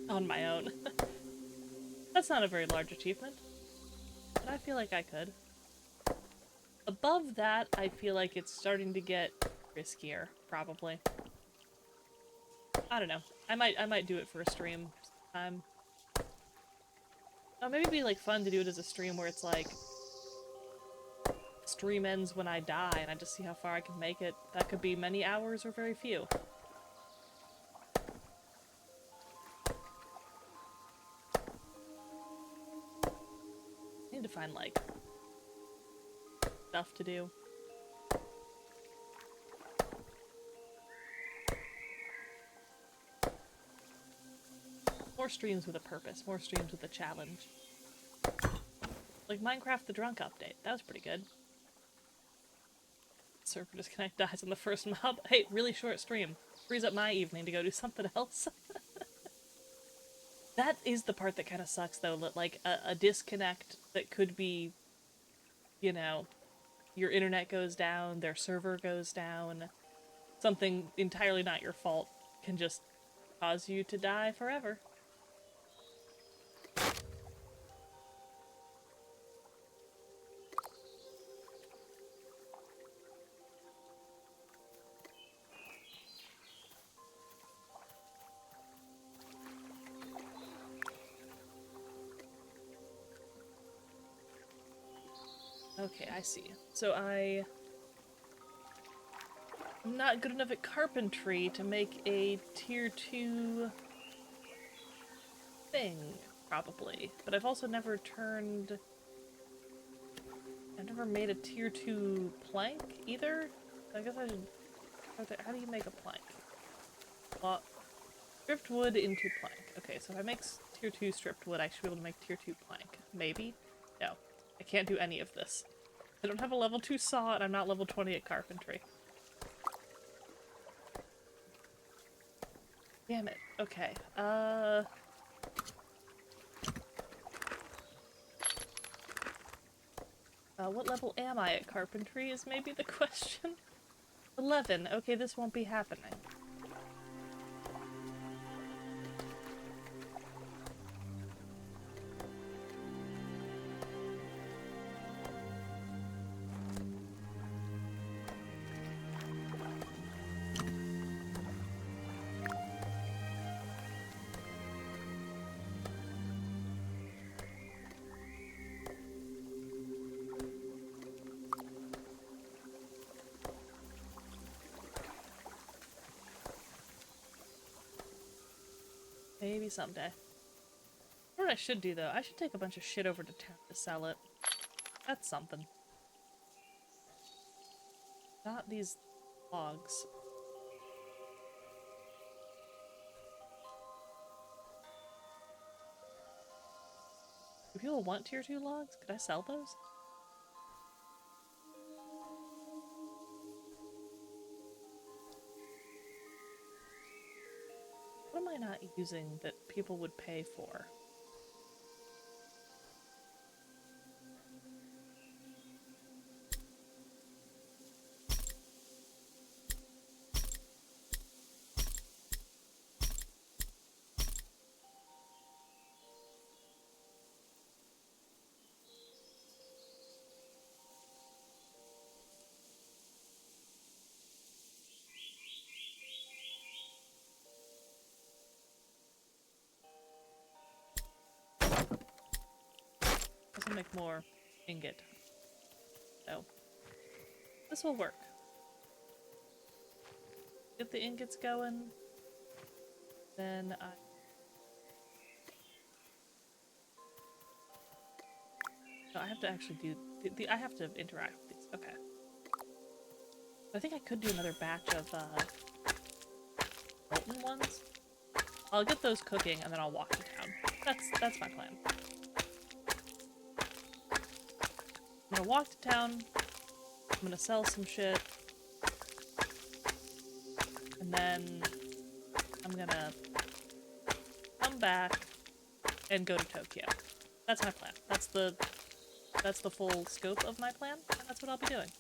On my own. That's not a very large achievement, but I feel like I could. Above that, I feel like it's starting to get riskier, probably. I don't know. I might do it for a stream sometime. Oh, maybe it'd be like fun to do it as a stream where it's like stream ends when I die and I just see how far I can make it. That could be many hours or very few. I need to find, like, stuff to do. More streams with a purpose, more streams with a challenge. Like Minecraft the Drunk update, that was pretty good. Server disconnect dies on the first mob. Hey, really short stream. Frees up my evening to go do something else. That is the part that kind of sucks though, that like a disconnect that could be, you know, your internet goes down, their server goes down, something entirely not your fault can just cause you to die forever. Okay, I see. So I'm not good enough at carpentry to make a tier 2 thing, probably. But I've also never I've never made a tier 2 plank either. I guess I should... How do you make a plank? Well, stripped wood into plank. Okay, so if I make tier 2 stripped wood, I should be able to make tier 2 plank. Maybe? No. I can't do any of this. I don't have a level 2 saw, and I'm not level 20 at carpentry. Damn it. Okay. What level am I at carpentry is maybe the question. 11. Okay, this won't be happening. Maybe someday. What I should do, though, I should take a bunch of shit over to town to sell it. That's something. Not these logs. Do people want tier 2 logs? Could I sell those? What am I not using that people would pay for? This will make more ingot. So, this will work. Get the ingots going, then no, I have to actually do I have to interact with these. Okay. I think I could do another batch of molten ones. I'll get those cooking and then I'll walk to town. That's my plan. I'm gonna walk to town, I'm gonna sell some shit, and then I'm gonna come back and go to Tokyo. That's my plan. That's the full scope of my plan, and that's what I'll be doing.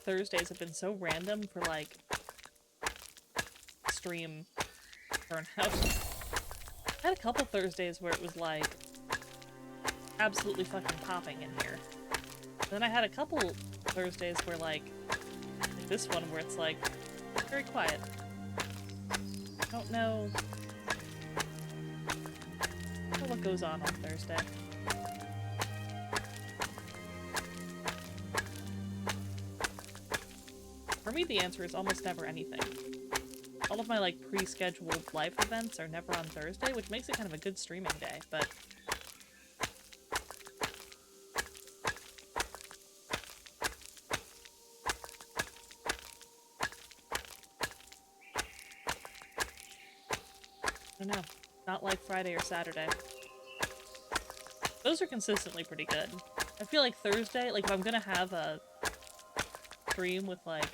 Thursdays have been so random for, like, stream turnout. I had a couple Thursdays where it was, like, absolutely fucking popping in here. Then I had a couple Thursdays where like this one where it's like very quiet. I don't know what goes on Thursday. For me, the answer is almost never anything. All of my like pre-scheduled life events are never on Thursday, which makes it kind of a good streaming day, but I don't know. Not like Friday or Saturday. Those are consistently pretty good. I feel like Thursday, like if I'm gonna have a stream with like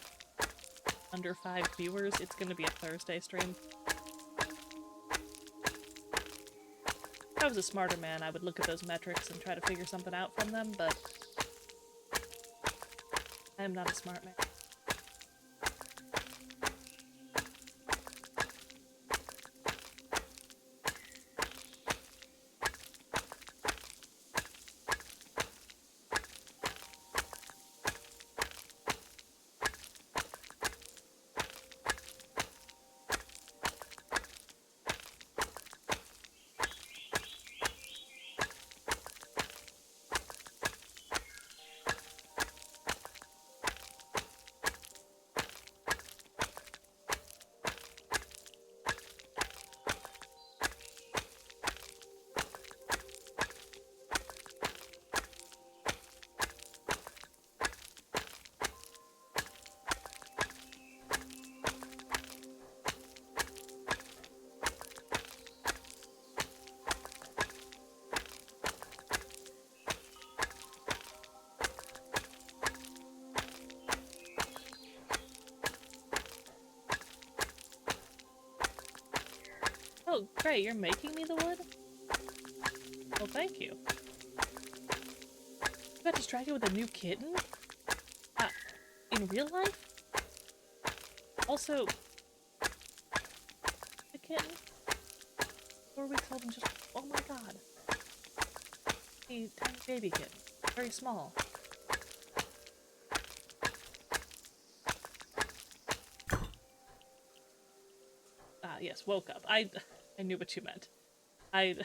under 5 viewers, it's gonna be a Thursday stream. If I was a smarter man, I would look at those metrics and try to figure something out from them, but I am not a smart man. Oh, great, you're making me the wood? Well, thank you. You got distracted with a new kitten? In real life? Also, the kitten? 4 weeks old and just, oh my god. A tiny baby kitten. Very small. Yes, woke up. I knew what you meant. I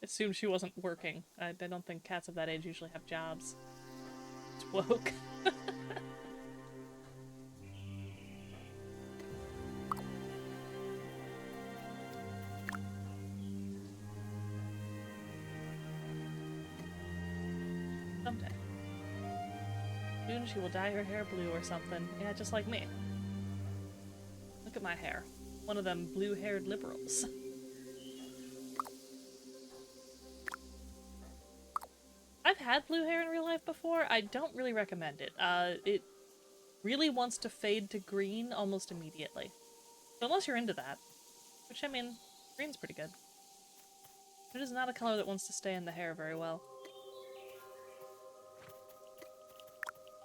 assumed she wasn't working. I don't think cats of that age usually have jobs. Just woke. Someday. Soon she will dye her hair blue or something. Yeah, just like me. Look at my hair. One of them blue-haired liberals. I've had blue hair in real life before. I don't really recommend it. It really wants to fade to green almost immediately. So unless you're into that, which I mean, green's pretty good. It is not a color that wants to stay in the hair very well.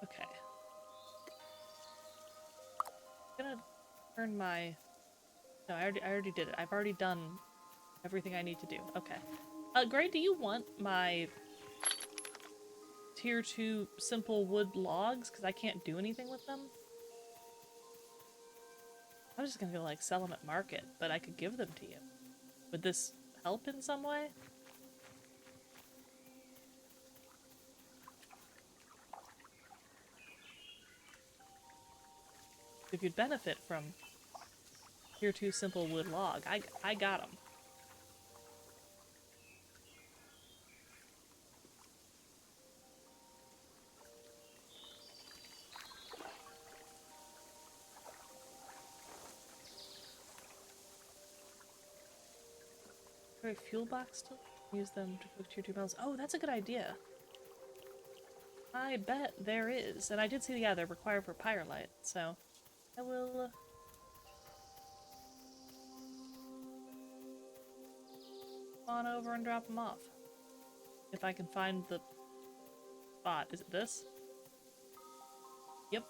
Okay. I'm gonna turn my... No, I already did it. I've already done everything I need to do. Okay. Gray, do you want my tier 2 simple wood logs? Because I can't do anything with them. I was just gonna go, like, sell them at market, but I could give them to you. Would this help in some way? If you'd benefit from tier 2 simple wood log, I got them. Is there a fuel box still? Use them to cook tier 2 meals. Oh, that's a good idea. I bet there is. And I did see, yeah, they're required for Pyrolite, so I will... on over and drop them off. If I can find the spot. Is it this? Yep.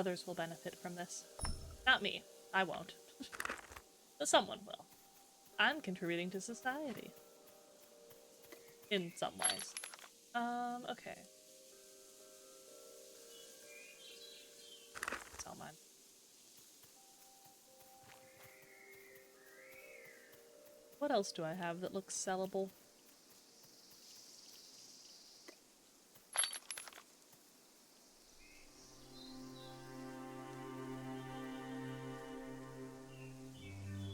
others will benefit from this. Not me. I won't. But someone will. I'm contributing to society. In some ways. Okay. Sell mine. What else do I have that looks sellable?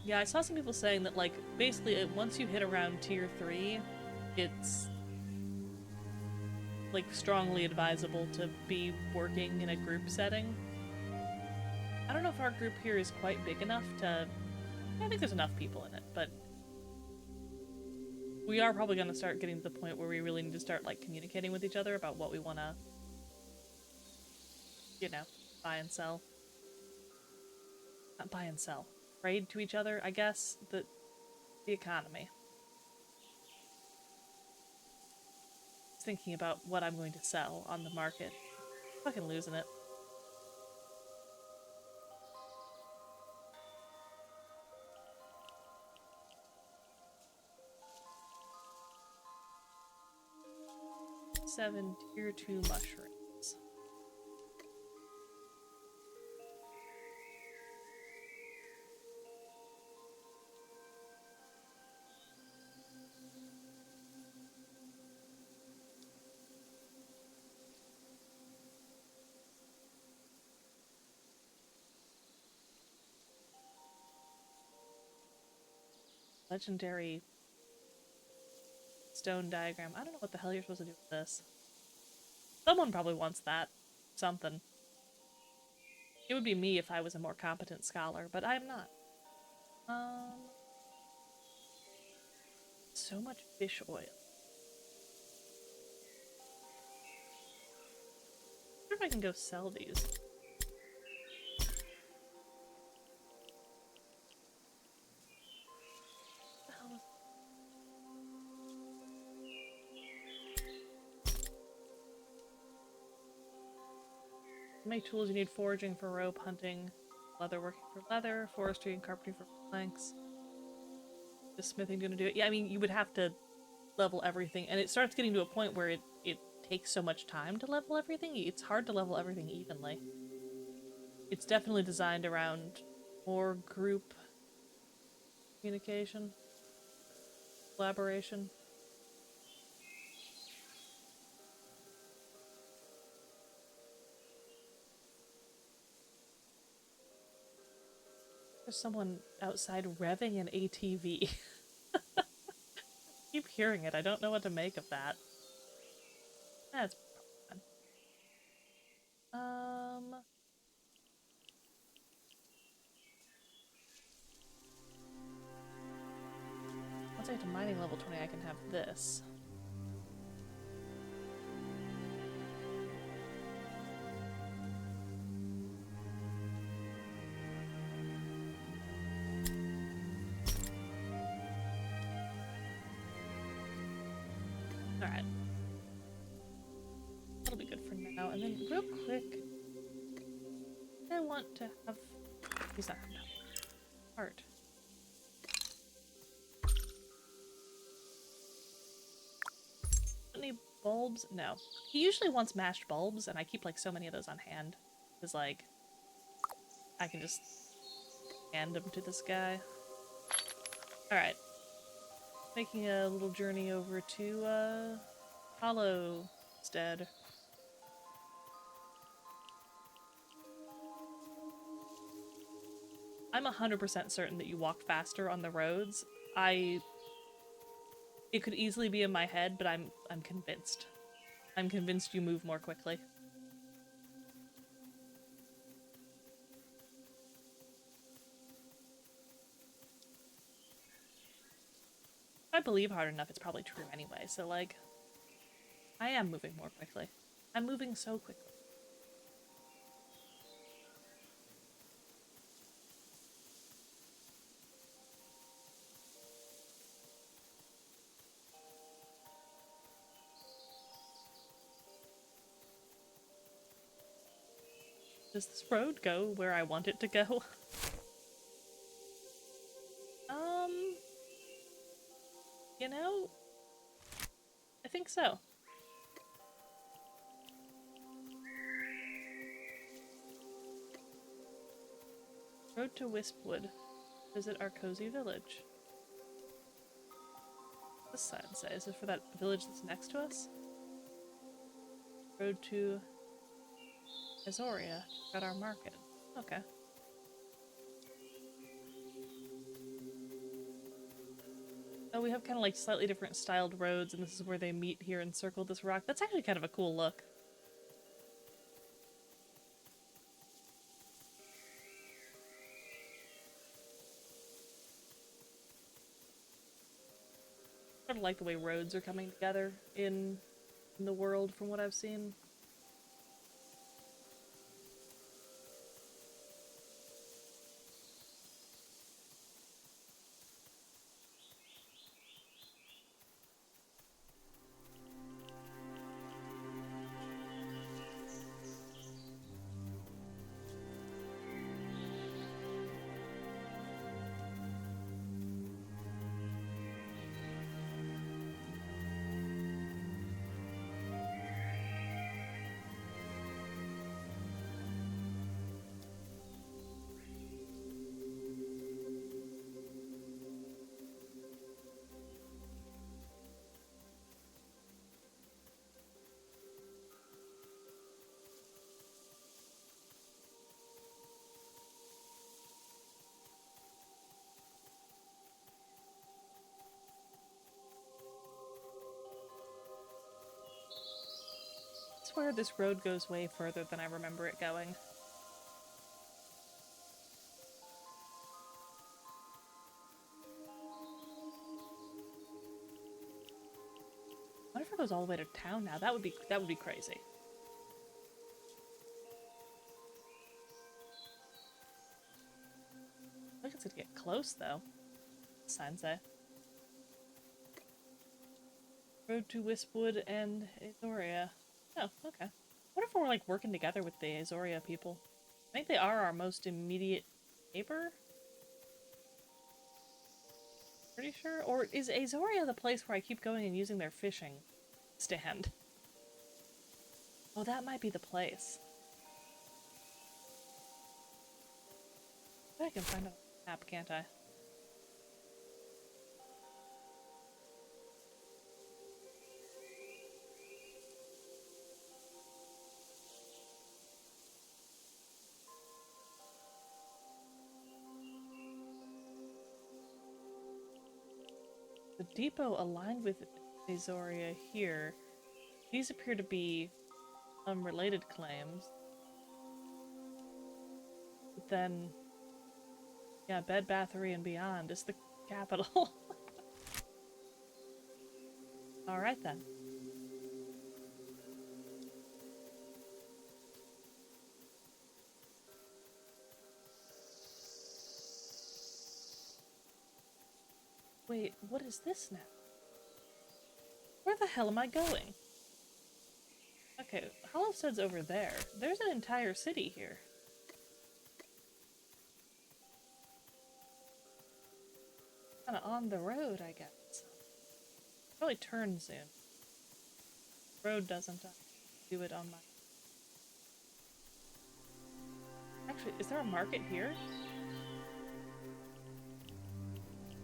Yeah, I saw some people saying that, like, basically once you hit around tier 3, it's, like, strongly advisable to be working in a group setting. I don't know if our group here is quite big enough to... I think there's enough people in it, but we are probably going to start getting to the point where we really need to start, like, communicating with each other about what we want to, you know, buy and sell. Not buy and sell. Trade to each other, I guess. The economy. Thinking about what I'm going to sell on the market. Fucking losing it. Seven tier 2 mushrooms. Legendary stone diagram. I don't know what the hell you're supposed to do with this. Someone probably wants that. Something. It would be me if I was a more competent scholar, but I'm not. So much fish oil. I wonder if I can go sell these. Make tools you need: foraging for rope, hunting, leather working for leather, forestry and carpentry for planks. Is smithing gonna do it? Yeah, I mean, you would have to level everything, and it starts getting to a point where it takes so much time to level everything. It's hard to level everything evenly. It's definitely designed around more group communication, collaboration. There's someone outside revving an ATV. Keep hearing it. I don't know what to make of that. That's fun. Once I get to mining level 20, I can have this. Alright. That'll be good for now. And then real quick, I want to have... He's not coming out. Art. Any bulbs? No. He usually wants mashed bulbs, and I keep like so many of those on hand. Because like, I can just hand them to this guy. Alright. Making a little journey over to, Hollowstead. I'm 100% certain that you walk faster on the roads. It could easily be in my head, but I'm convinced. I'm convinced you move more quickly. If I believe hard enough, it's probably true anyway, so like, I am moving more quickly. I'm moving so quickly. Does this road go where I want it to go? You know, I think so. Road to Wispwood. Visit our cozy village. This sign say, is it for that village that's next to us? Road to Azoria. Got our market. Okay. Oh, we have kind of like slightly different styled roads, and this is where they meet here and circle this rock. That's actually kind of a cool look. Sort of like the way roads are coming together in the world from what I've seen. I swear this road goes way further than I remember it going. What if it goes all the way to town now? That would be crazy. I think it's gonna get close though. Sign say. Road to Wispwood and Azoria. Oh, okay. What if we're like working together with the Azoria people? I think they are our most immediate neighbor. Pretty sure? Or is Azoria the place where I keep going and using their fishing stand? Oh, that might be the place. I can find a map, can't I? The depot aligned with Azoria here. These appear to be unrelated claims. But then, yeah, Bed Bathery and Beyond is the capital. Alright then. Wait, what is this now? Where the hell am I going? Okay, Hollowstead's over there. There's an entire city here. Kinda on the road, I guess. Probably turn soon. Road doesn't do it on my... Actually, is there a market here?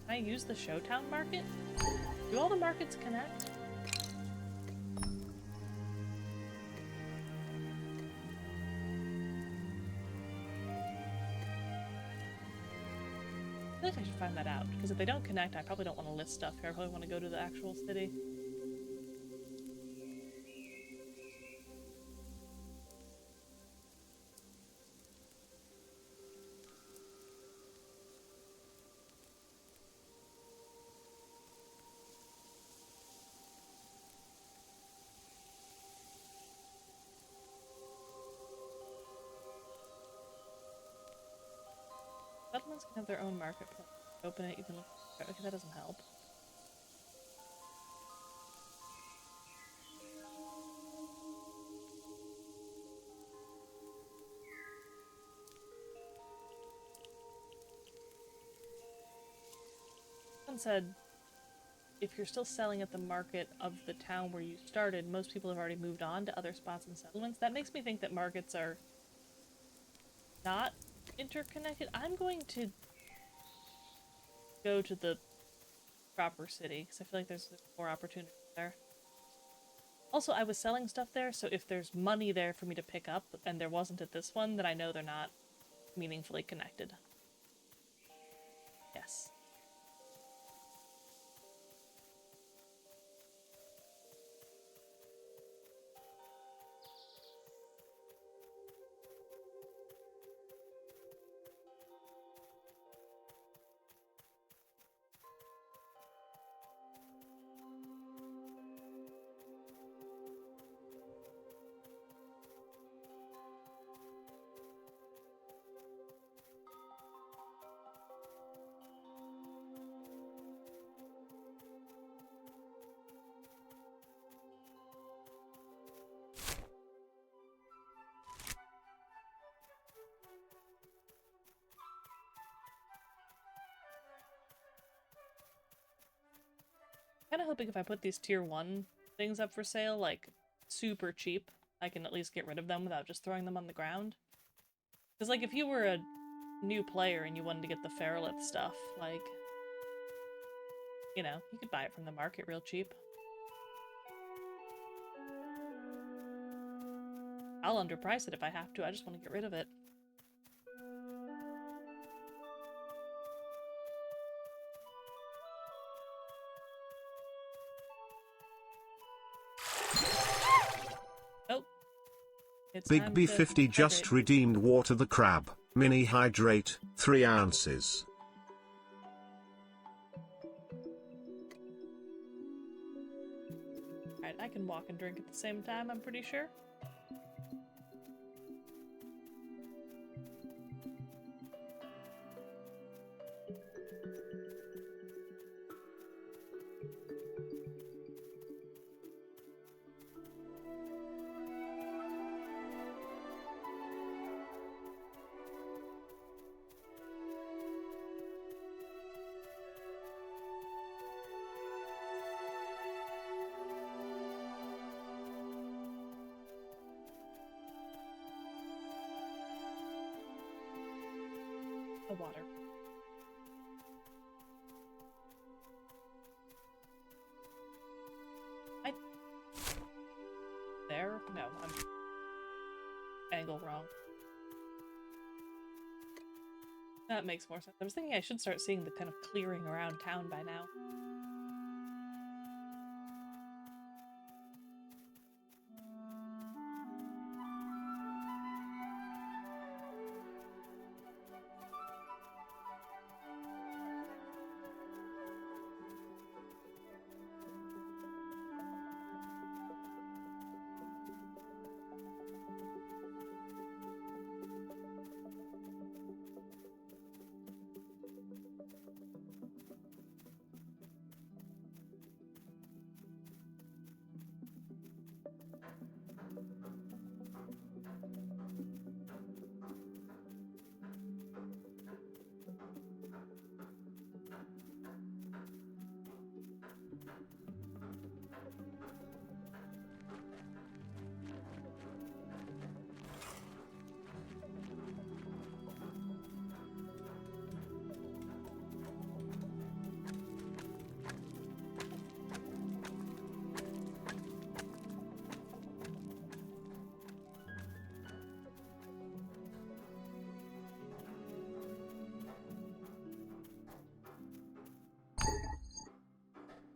Can I use the Showtown market? Do all the markets connect? I feel like I should find that out, because if they don't connect, I probably don't want to list stuff here. I probably want to go to the actual city. Settlements can have their own marketplace. Open it, you can look. Okay, that doesn't help. one said if you're still selling at the market of the town where you started, most people have already moved on to other spots and settlements. That makes me think that markets are not interconnected. I'm going to go to the proper city because I feel like there's more opportunity there. Also, I was selling stuff there, so if there's money there for me to pick up and there wasn't at this one, then I know they're not meaningfully connected. Yes. Kind of hoping if I put these tier 1 things up for sale, like, super cheap, I can at least get rid of them without just throwing them on the ground. Because, like, if you were a new player and you wanted to get the Feralith stuff, like, you know, you could buy it from the market real cheap. I'll underprice it if I have to, I just want to get rid of it. Oh. It's Big time B50 to just hydrate. redeemed water the crab, mini hydrate, 3 ounces. Alright, I can walk and drink at the same time, I'm pretty sure. A water. There? No, I'm angle wrong. That makes more sense. I was thinking I should start seeing the kind of clearing around town by now.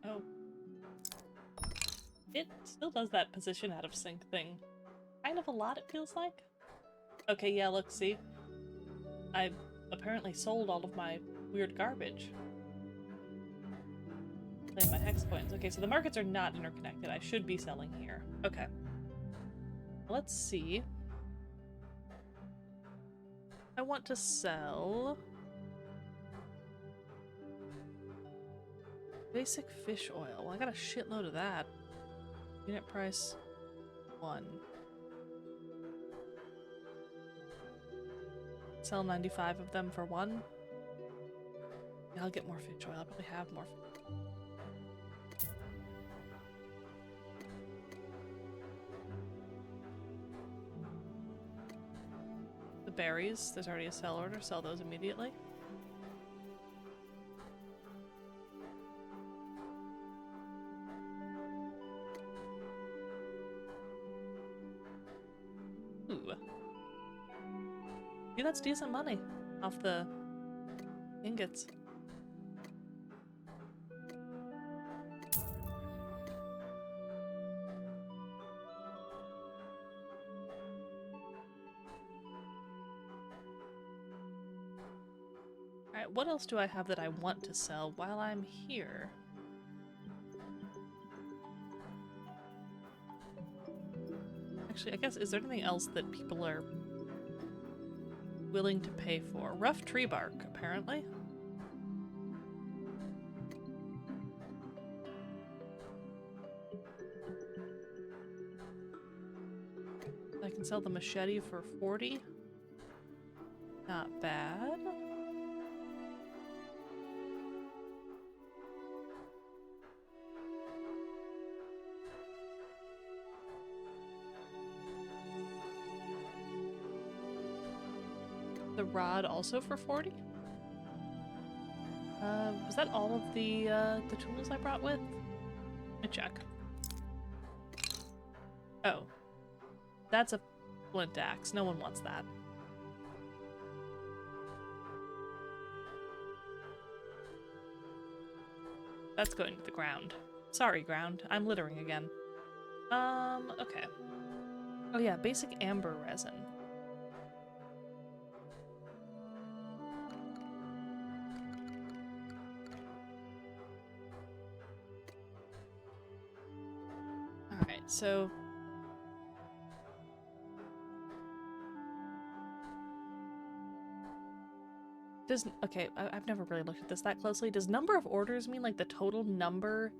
Oh. It still does that position out of sync thing. Kind of a lot, it feels like. Okay, yeah, look, see? I've apparently sold all of my weird garbage. Claim my hex coins. Okay, so the markets are not interconnected. I should be selling here. Okay. Let's see. I want to sell... basic fish oil. Well, I got a shitload of that. Unit price 1. Sell 95 of them for 1. I'll get more fish oil. I'll probably have more fish. The berries, there's already a sell order. Sell those immediately. Ooh. Yeah, that's decent money off the ingots. Alright, what else do I have that I want to sell while I'm here? Actually, I guess, is there anything else that people are willing to pay for? Rough tree bark, apparently. I can sell the machete for 40. Not bad. The rod also for 40? Was that all of the tools I brought with? Let me check. Oh. That's a flint axe. No one wants that. That's going to the ground. Sorry, ground. I'm littering again. Okay. Oh yeah, basic amber resin. Alright, so... Okay, I've never really looked at this that closely. Does number of orders mean like the total number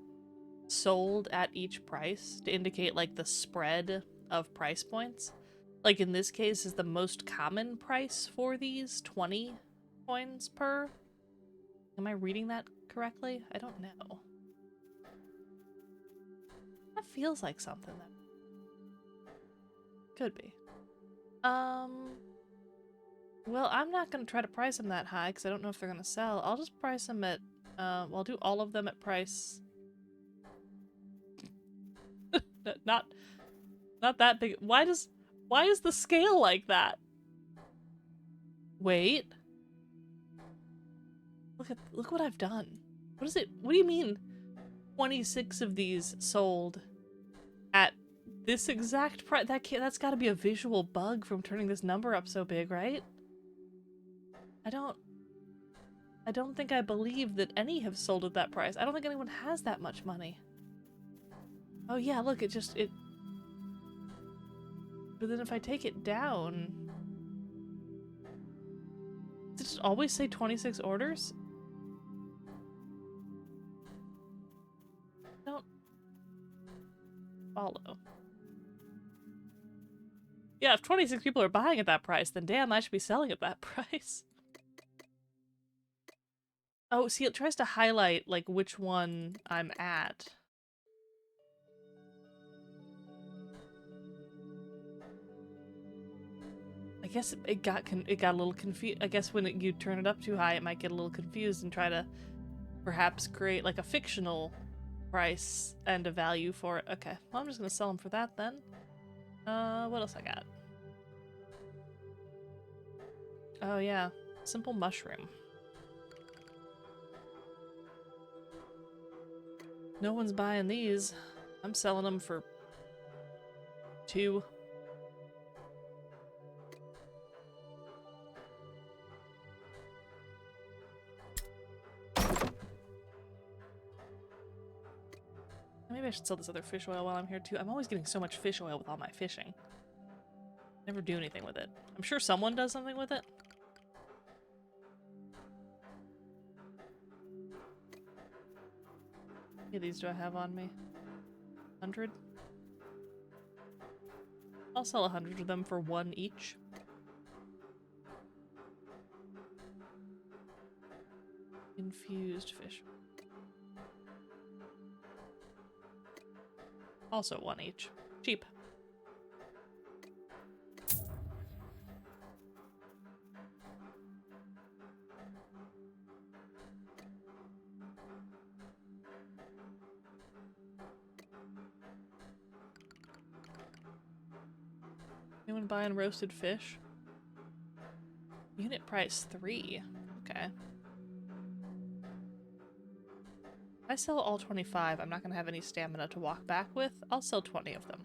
sold at each price to indicate like the spread of price points? Like in this case, is the most common price for these 20 coins per? Am I reading that correctly? I don't know. That feels like something that could be. Well, I'm not going to try to price them that high because I don't know if they're going to sell. I'll just price them at, well, I'll do all of them at price. not that big. Why is the scale like that? Wait. Look what I've done. What is it? What do you mean 26 of these sold at this exact price? That's got to be a visual bug from turning this number up so big, right? I don't think I believe that any have sold at that price. I don't think anyone has that much money. Oh yeah, look, but then if I take it down, does it just always say 26 orders? I don't follow. Yeah, if 26 people are buying at that price, then damn, I should be selling at that price. Oh, see, it tries to highlight, like, which one I'm at. I guess it got a little confused. I guess when you turn it up too high, it might get a little confused and try to perhaps create, like, a fictional price and a value for it. Okay, well, I'm just gonna sell them for that, then. What else I got? Oh, yeah. Simple mushroom. No one's buying these. I'm selling them for 2. Maybe I should sell this other fish oil while I'm here too. I'm always getting so much fish oil with all my fishing. Never do anything with it. I'm sure someone does something with it. How many of these do I have on me? 100? I'll sell 100 of them for 1 each. infused fish. Also 1 each. Cheap. Anyone buying roasted fish? Unit price 3. Okay. If I sell all 25, I'm not going to have any stamina to walk back with. I'll sell 20 of them.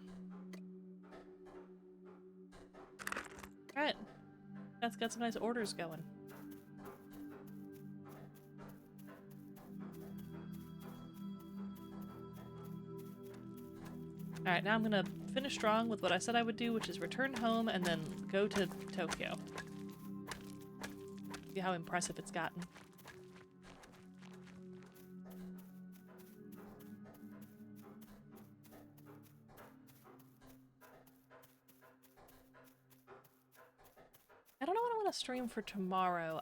Alright. That's got some nice orders going. Alright, now I'm gonna finish strong with what I said I would do, which is return home and then go to Tokyo. See how impressive it's gotten. I don't know what I want to stream for tomorrow.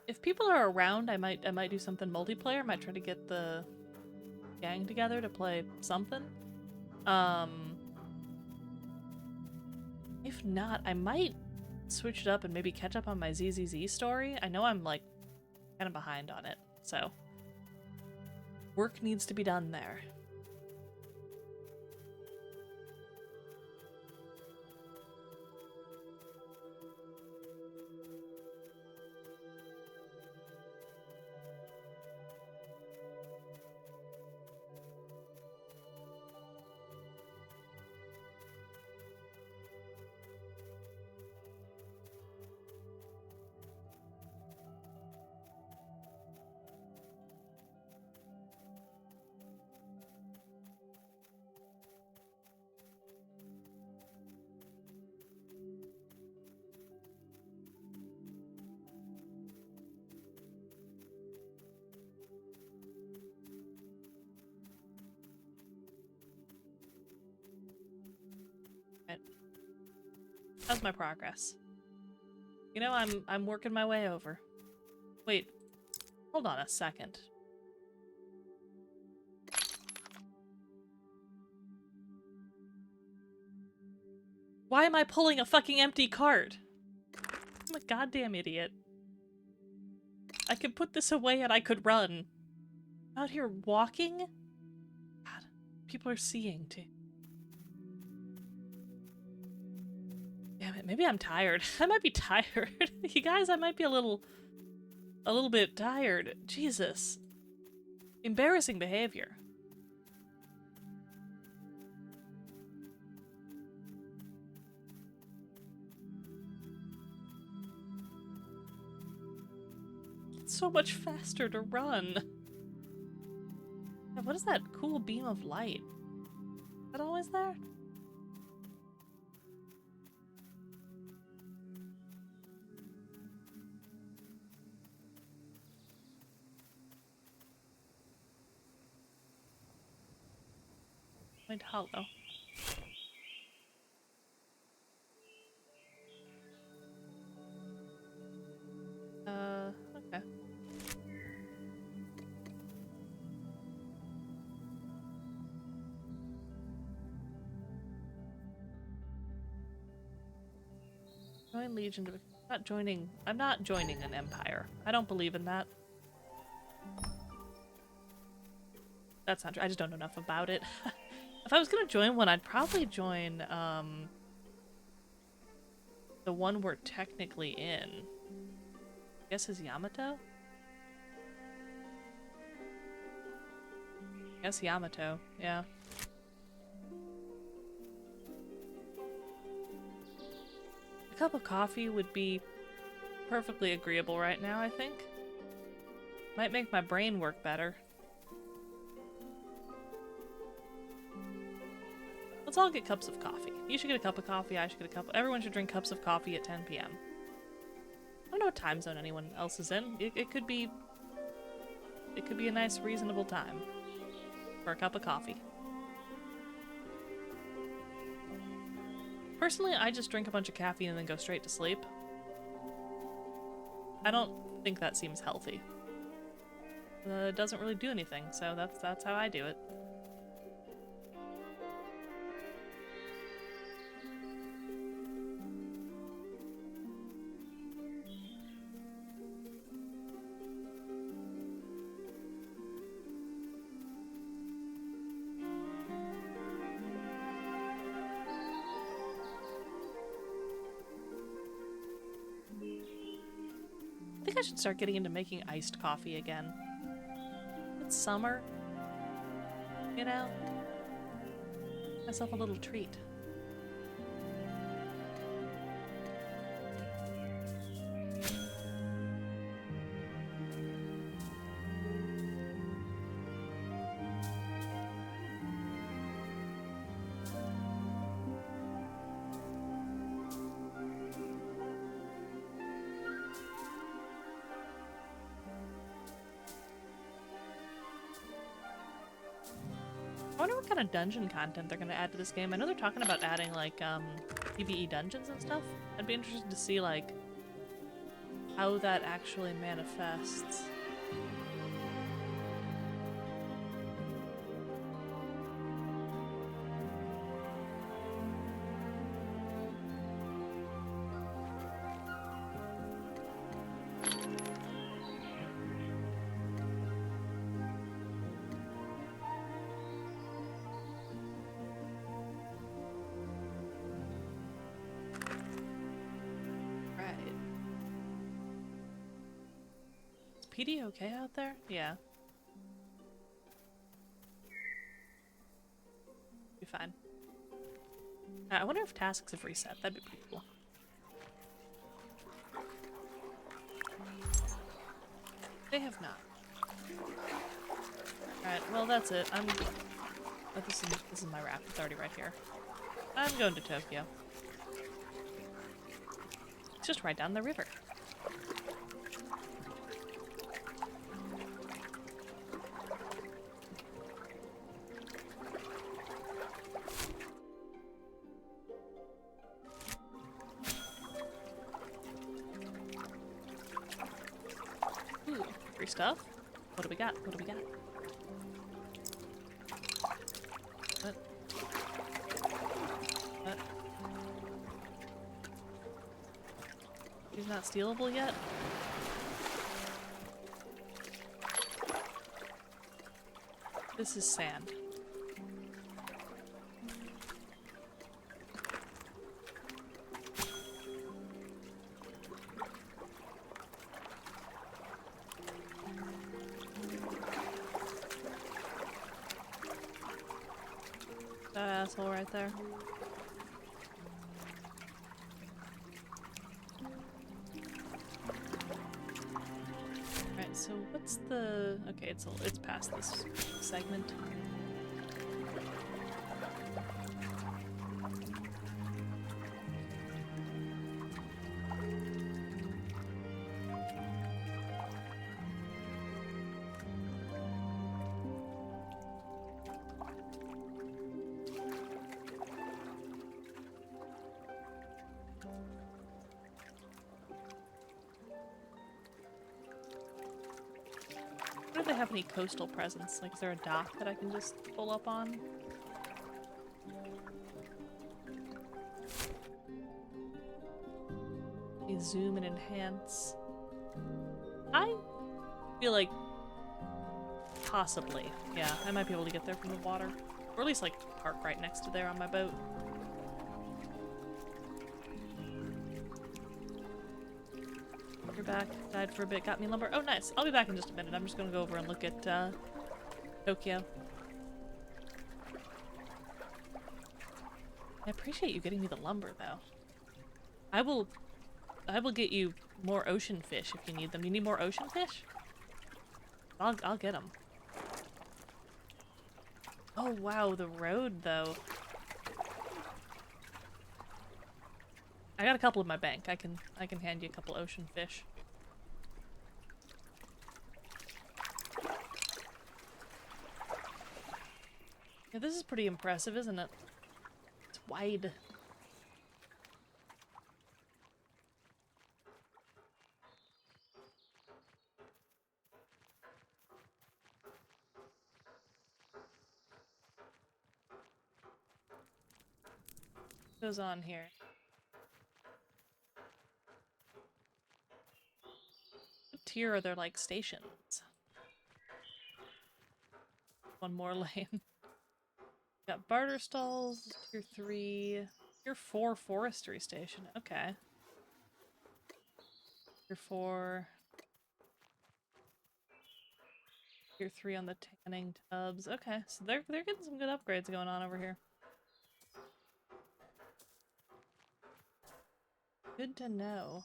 If people are around, I might do something multiplayer. I might try to get the gang together to play something. If not, I might switch it up and maybe catch up on my ZZZ story. I know I'm like kind of behind on it, so work needs to be done there. How's my progress? You know, I'm working my way over. Wait, hold on a second. Why am I pulling a fucking empty cart? I'm a goddamn idiot. I could put this away and I could run. Out here walking? God, people are seeing too. Damn it, maybe I'm tired. I might be tired. You guys, I might be a little bit tired. Jesus. Embarrassing behavior. It's so much faster to run. Yeah, what is that cool beam of light? Is that always there? Point hollow. Okay. Join Legion to... I'm not joining an empire. I don't believe in that. That's not true. I just don't know enough about it. If I was gonna join one, I'd probably join, the one we're technically in. I guess is Yamato? I guess Yamato, yeah. A cup of coffee would be perfectly agreeable right now, I think. Might make my brain work better. Let's all get cups of coffee. You should get a cup of coffee, I should get a cup. Everyone should drink cups of coffee at 10 p.m. I don't know what time zone anyone else is in. It could be a nice, reasonable time for a cup of coffee. Personally, I just drink a bunch of caffeine and then go straight to sleep. I don't think that seems healthy. It doesn't really do anything, so that's how I do it. I think I should start getting into making iced coffee again. It's summer, you know? Myself a little treat. I wonder what kind of dungeon content they're gonna add to this game. I know they're talking about adding, like, PvE dungeons and stuff. I'd be interested to see, like, how that actually manifests. PD okay out there? Yeah. Be fine. I wonder if tasks have reset. That'd be pretty cool. They have not. Alright, well that's it. Oh, this is my raft. It's already right here. I'm going to Tokyo. It's just right down the river. Free stuff? What do we got? What do we got? What? What? He's not stealable yet? This is sand. That asshole right there. Alright, so what's the... Okay, it's past this segment. Do they have any coastal presence? Like, is there a dock that I can just pull up on? You zoom and enhance. I feel like possibly, yeah, I might be able to get there from the water. Or at least, like, park right next to there on my boat. You're back. Died for a bit. Got me lumber. Oh, nice. I'll be back in just a minute. I'm just gonna go over and look at, Tokyo. I appreciate you getting me the lumber, though. I will get you more ocean fish if you need them. You need more ocean fish? I'll get them. Oh, wow. The road, though. I got a couple in my bank. I can hand you a couple ocean fish. Yeah, this is pretty impressive, isn't it? It's wide. goes on here? What tier are there, like, stations? One more lane. Got barter stalls, tier 3. Tier 4 forestry station. Okay. Tier 4. Tier 3 on the tanning tubs. Okay, so they're getting some good upgrades going on over here. Good to know.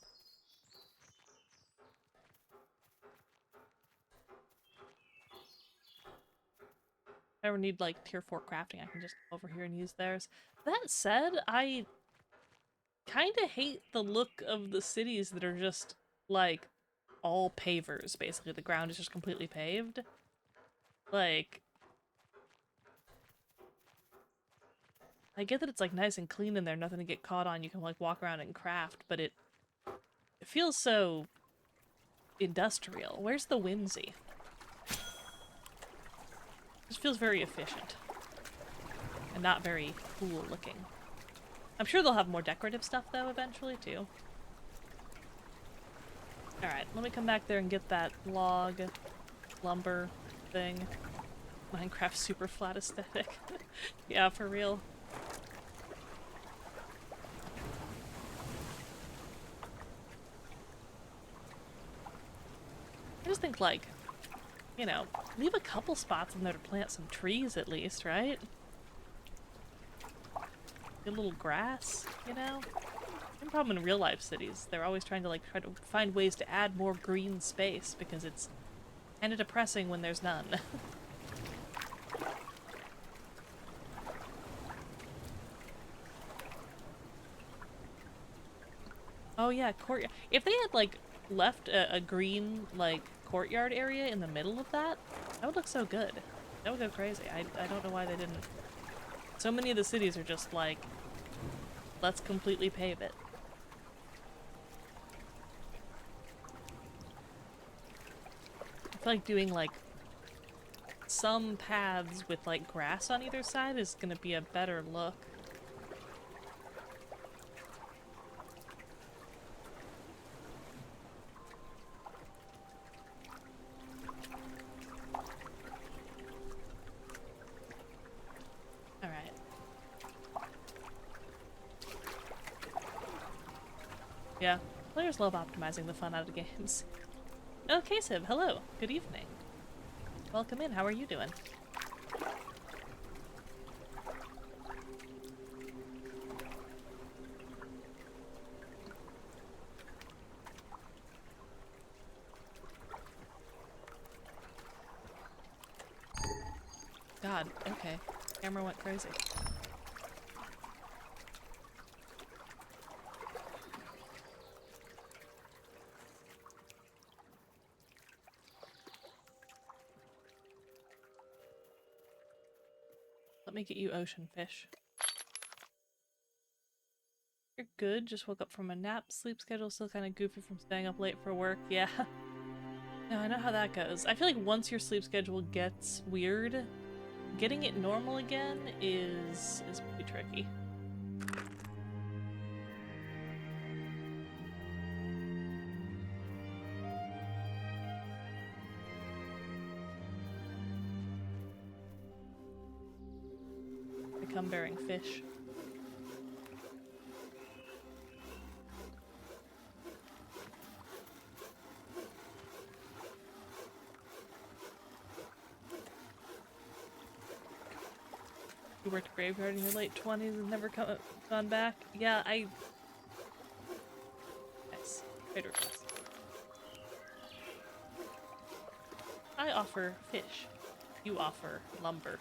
If I ever need, like, tier 4 crafting, I can just go over here and use theirs. That said, I kind of hate the look of the cities that are just, like, all pavers, basically. The ground is just completely paved. Like, I get that it's, like, nice and clean in there, nothing to get caught on, you can, like, walk around and craft, but it feels so industrial. Where's the whimsy? It just feels very efficient. And not very cool looking. I'm sure they'll have more decorative stuff, though, eventually, too. Alright, let me come back there and get that log lumber thing. Minecraft super flat aesthetic. Yeah, for real. I just think, like, you know, leave a couple spots in there to plant some trees at least, right? Get a little grass, you know? The problem in real life cities, they're always trying to, like, try to find ways to add more green space because it's kind of depressing when there's none. Oh yeah, courtyard. If they had, like, left a green, like, courtyard area in the middle of that, that would look so good. That would go crazy. I don't know why they didn't. So many of the cities are just like, let's completely pave it. I feel like doing, like, some paths with, like, grass on either side is gonna be a better look. Alright. Yeah, players love optimizing the fun out of games. Oh, Kasib, hello. Good evening. Welcome in. How are you doing? God, okay. Camera went crazy. Let me get you ocean fish. You're good, just woke up from a nap. Sleep schedule still kind of goofy from staying up late for work. Yeah. No, I know how that goes. I feel like once your sleep schedule gets weird, getting it normal again is pretty tricky. I come bearing fish. You worked graveyard in your late 20s and never gone back? Yeah, Nice. Trade request. I offer fish. You offer lumber.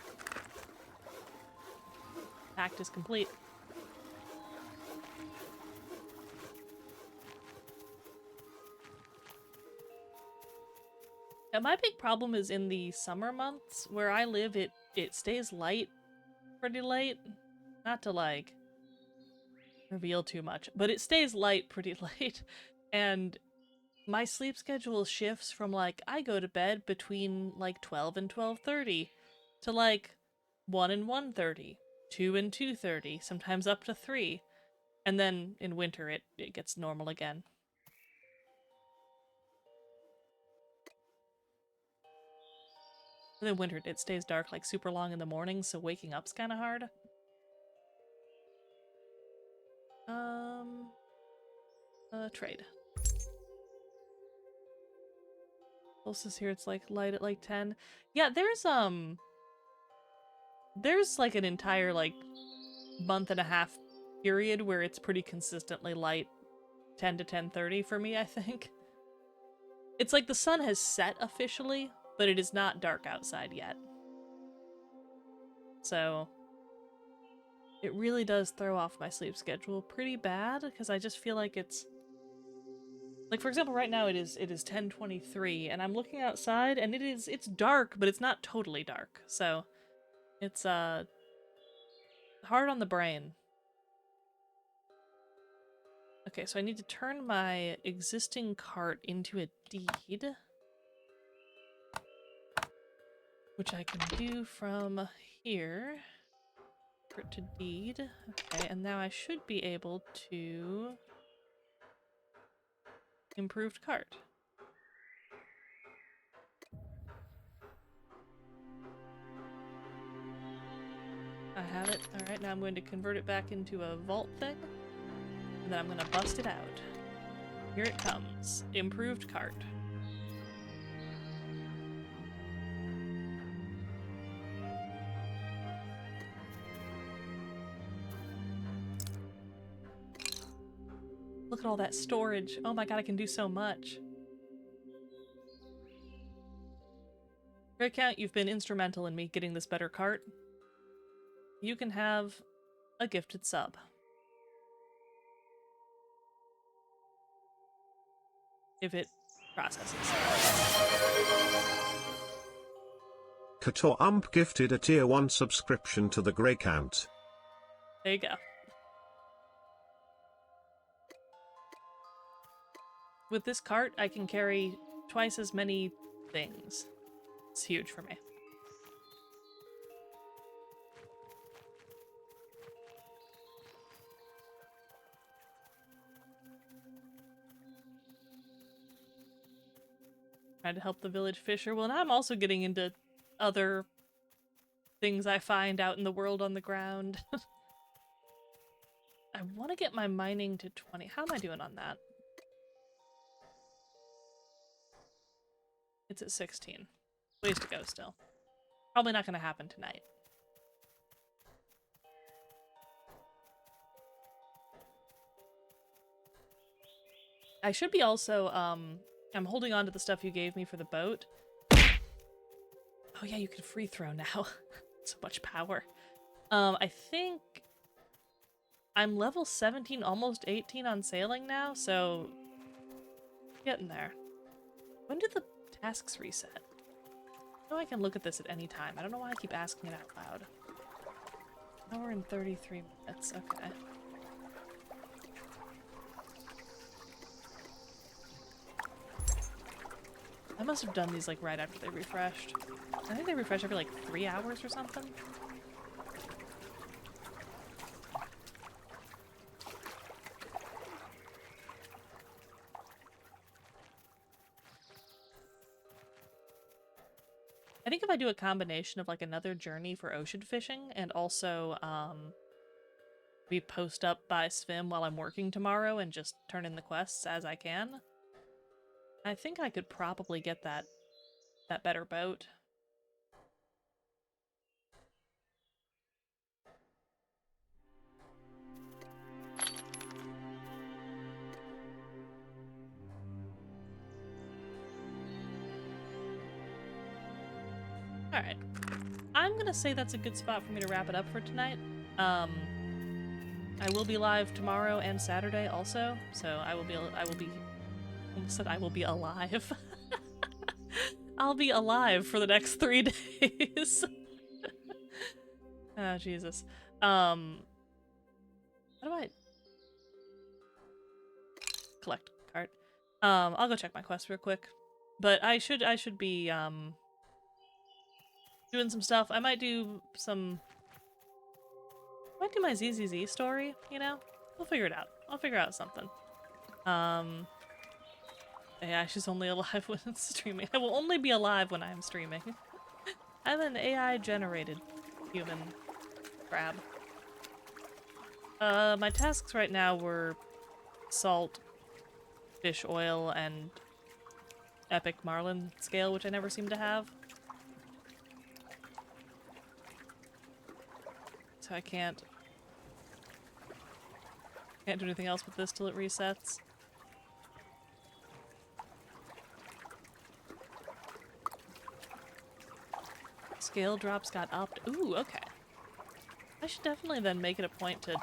Pact is complete. Yeah, my big problem is in the summer months. Where I live, it stays light pretty late. Not to, like, reveal too much, but it stays light pretty late. And my sleep schedule shifts from, like, I go to bed between, like, 12 and 12:30 to, like, 1 and 1:30, 2 and 2:30, sometimes up to 3. And then in winter it gets normal again. And then winter it stays dark like super long in the morning, so waking up's kind of hard. Trade. Solstice here, it's like light at like 10. Yeah, there's like an entire like month and a half period where it's pretty consistently light 10 to 10:30 for me, I think. It's like the sun has set officially, but it is not dark outside yet. So it really does throw off my sleep schedule pretty bad, because I just feel like it's like, for example, right now it is 10:23 and I'm looking outside and it's dark, but it's not totally dark. So it's hard on the brain. Okay, so I need to turn my existing cart into a deed, which I can do from here. Cart to deed. Okay, and now I should be able to improved cart. I have it. Alright, now I'm going to convert it back into a vault thing. And then I'm gonna bust it out. Here it comes. Improved cart. Look at all that storage. Oh my god, I can do so much. Great Count, you've been instrumental in me getting this better cart. You can have a gifted sub. If it processes. KatorUmp gifted a tier 1 subscription to the Grey Count. There you go. With this cart, I can carry twice as many things. It's huge for me. Trying to help the village fisher. Well, now I'm also getting into other things I find out in the world on the ground. I want to get my mining to 20. How am I doing on that? It's at 16. Ways to go still. Probably not going to happen tonight. I should be also, I'm holding on to the stuff you gave me for the boat. Oh yeah, you can free throw now. So much power. I think I'm level 17, almost 18 on sailing now, so getting there. When did the tasks reset? I know I can look at this at any time. I don't know why I keep asking it out loud. Hour and 33 minutes, okay. I must have done these like right after they refreshed. I think they refresh every like 3 hours or something. I think if I do a combination of like another journey for ocean fishing and also we post up by Svim while I'm working tomorrow and just turn in the quests as I can, I think I could probably get that better boat. Alright. I'm gonna say that's a good spot for me to wrap it up for tonight. I will be live tomorrow and Saturday also, so I almost said I will be alive. I'll be alive for the next 3 days. Oh, Jesus. How do I collect cart? I'll go check my quest real quick. But I should be doing some stuff. I might do my ZZZ story, you know? We'll figure it out. I'll figure out something. AI, she's only alive when it's streaming. I will only be alive when I am streaming. I'm an AI-generated human crab. My tasks right now were salt, fish oil, and epic marlin scale, which I never seem to have. So I can't do anything else with this till it resets. Scale drops got upped. Ooh, okay. I should definitely then make it a point to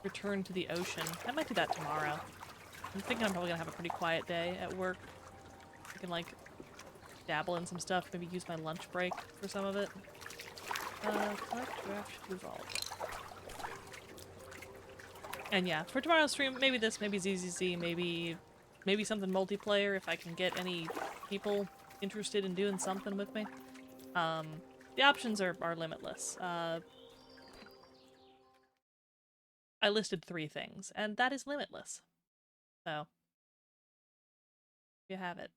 return to the ocean. I might do that tomorrow. I'm thinking I'm probably gonna have a pretty quiet day at work. I can, like, dabble in some stuff, maybe use my lunch break for some of it. Collect, draft, evolve. And yeah, for tomorrow's stream, maybe this, maybe ZZZ, maybe something multiplayer if I can get any people interested in doing something with me. The options are limitless. I listed 3 things, and that is limitless. So, you have it.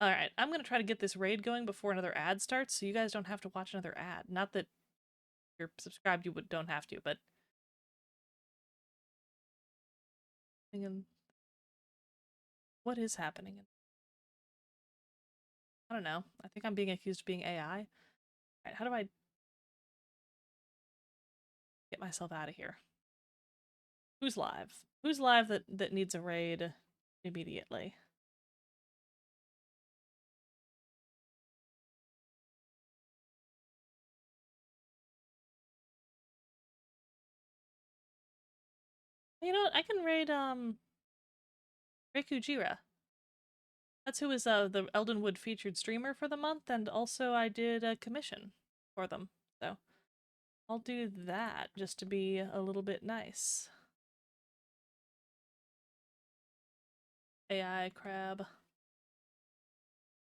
Alright, I'm gonna try to get this raid going before another ad starts, so you guys don't have to watch another ad. Not that if you're subscribed you don't have to, but... What is happening? I don't know. I think I'm being accused of being AI. Alright, how do I get myself out of here? Who's live? Who's live that needs a raid immediately? You know what? I can raid, Rekujira. That's who was, the Eldenwood featured streamer for the month, and also I did a commission for them. So, I'll do that just to be a little bit nice. AI crab.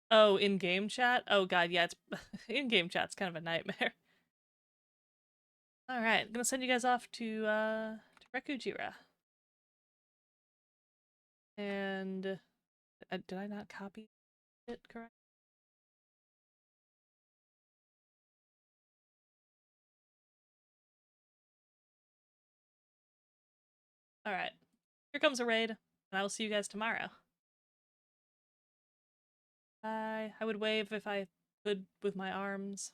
Oh, in-game chat? Oh god, yeah, it's in-game chat's kind of a nightmare. Alright, I'm gonna send you guys off to Rekujira. And did I not copy it correct? Alright. Here comes a raid, and I will see you guys tomorrow. I would wave if I could with my arms.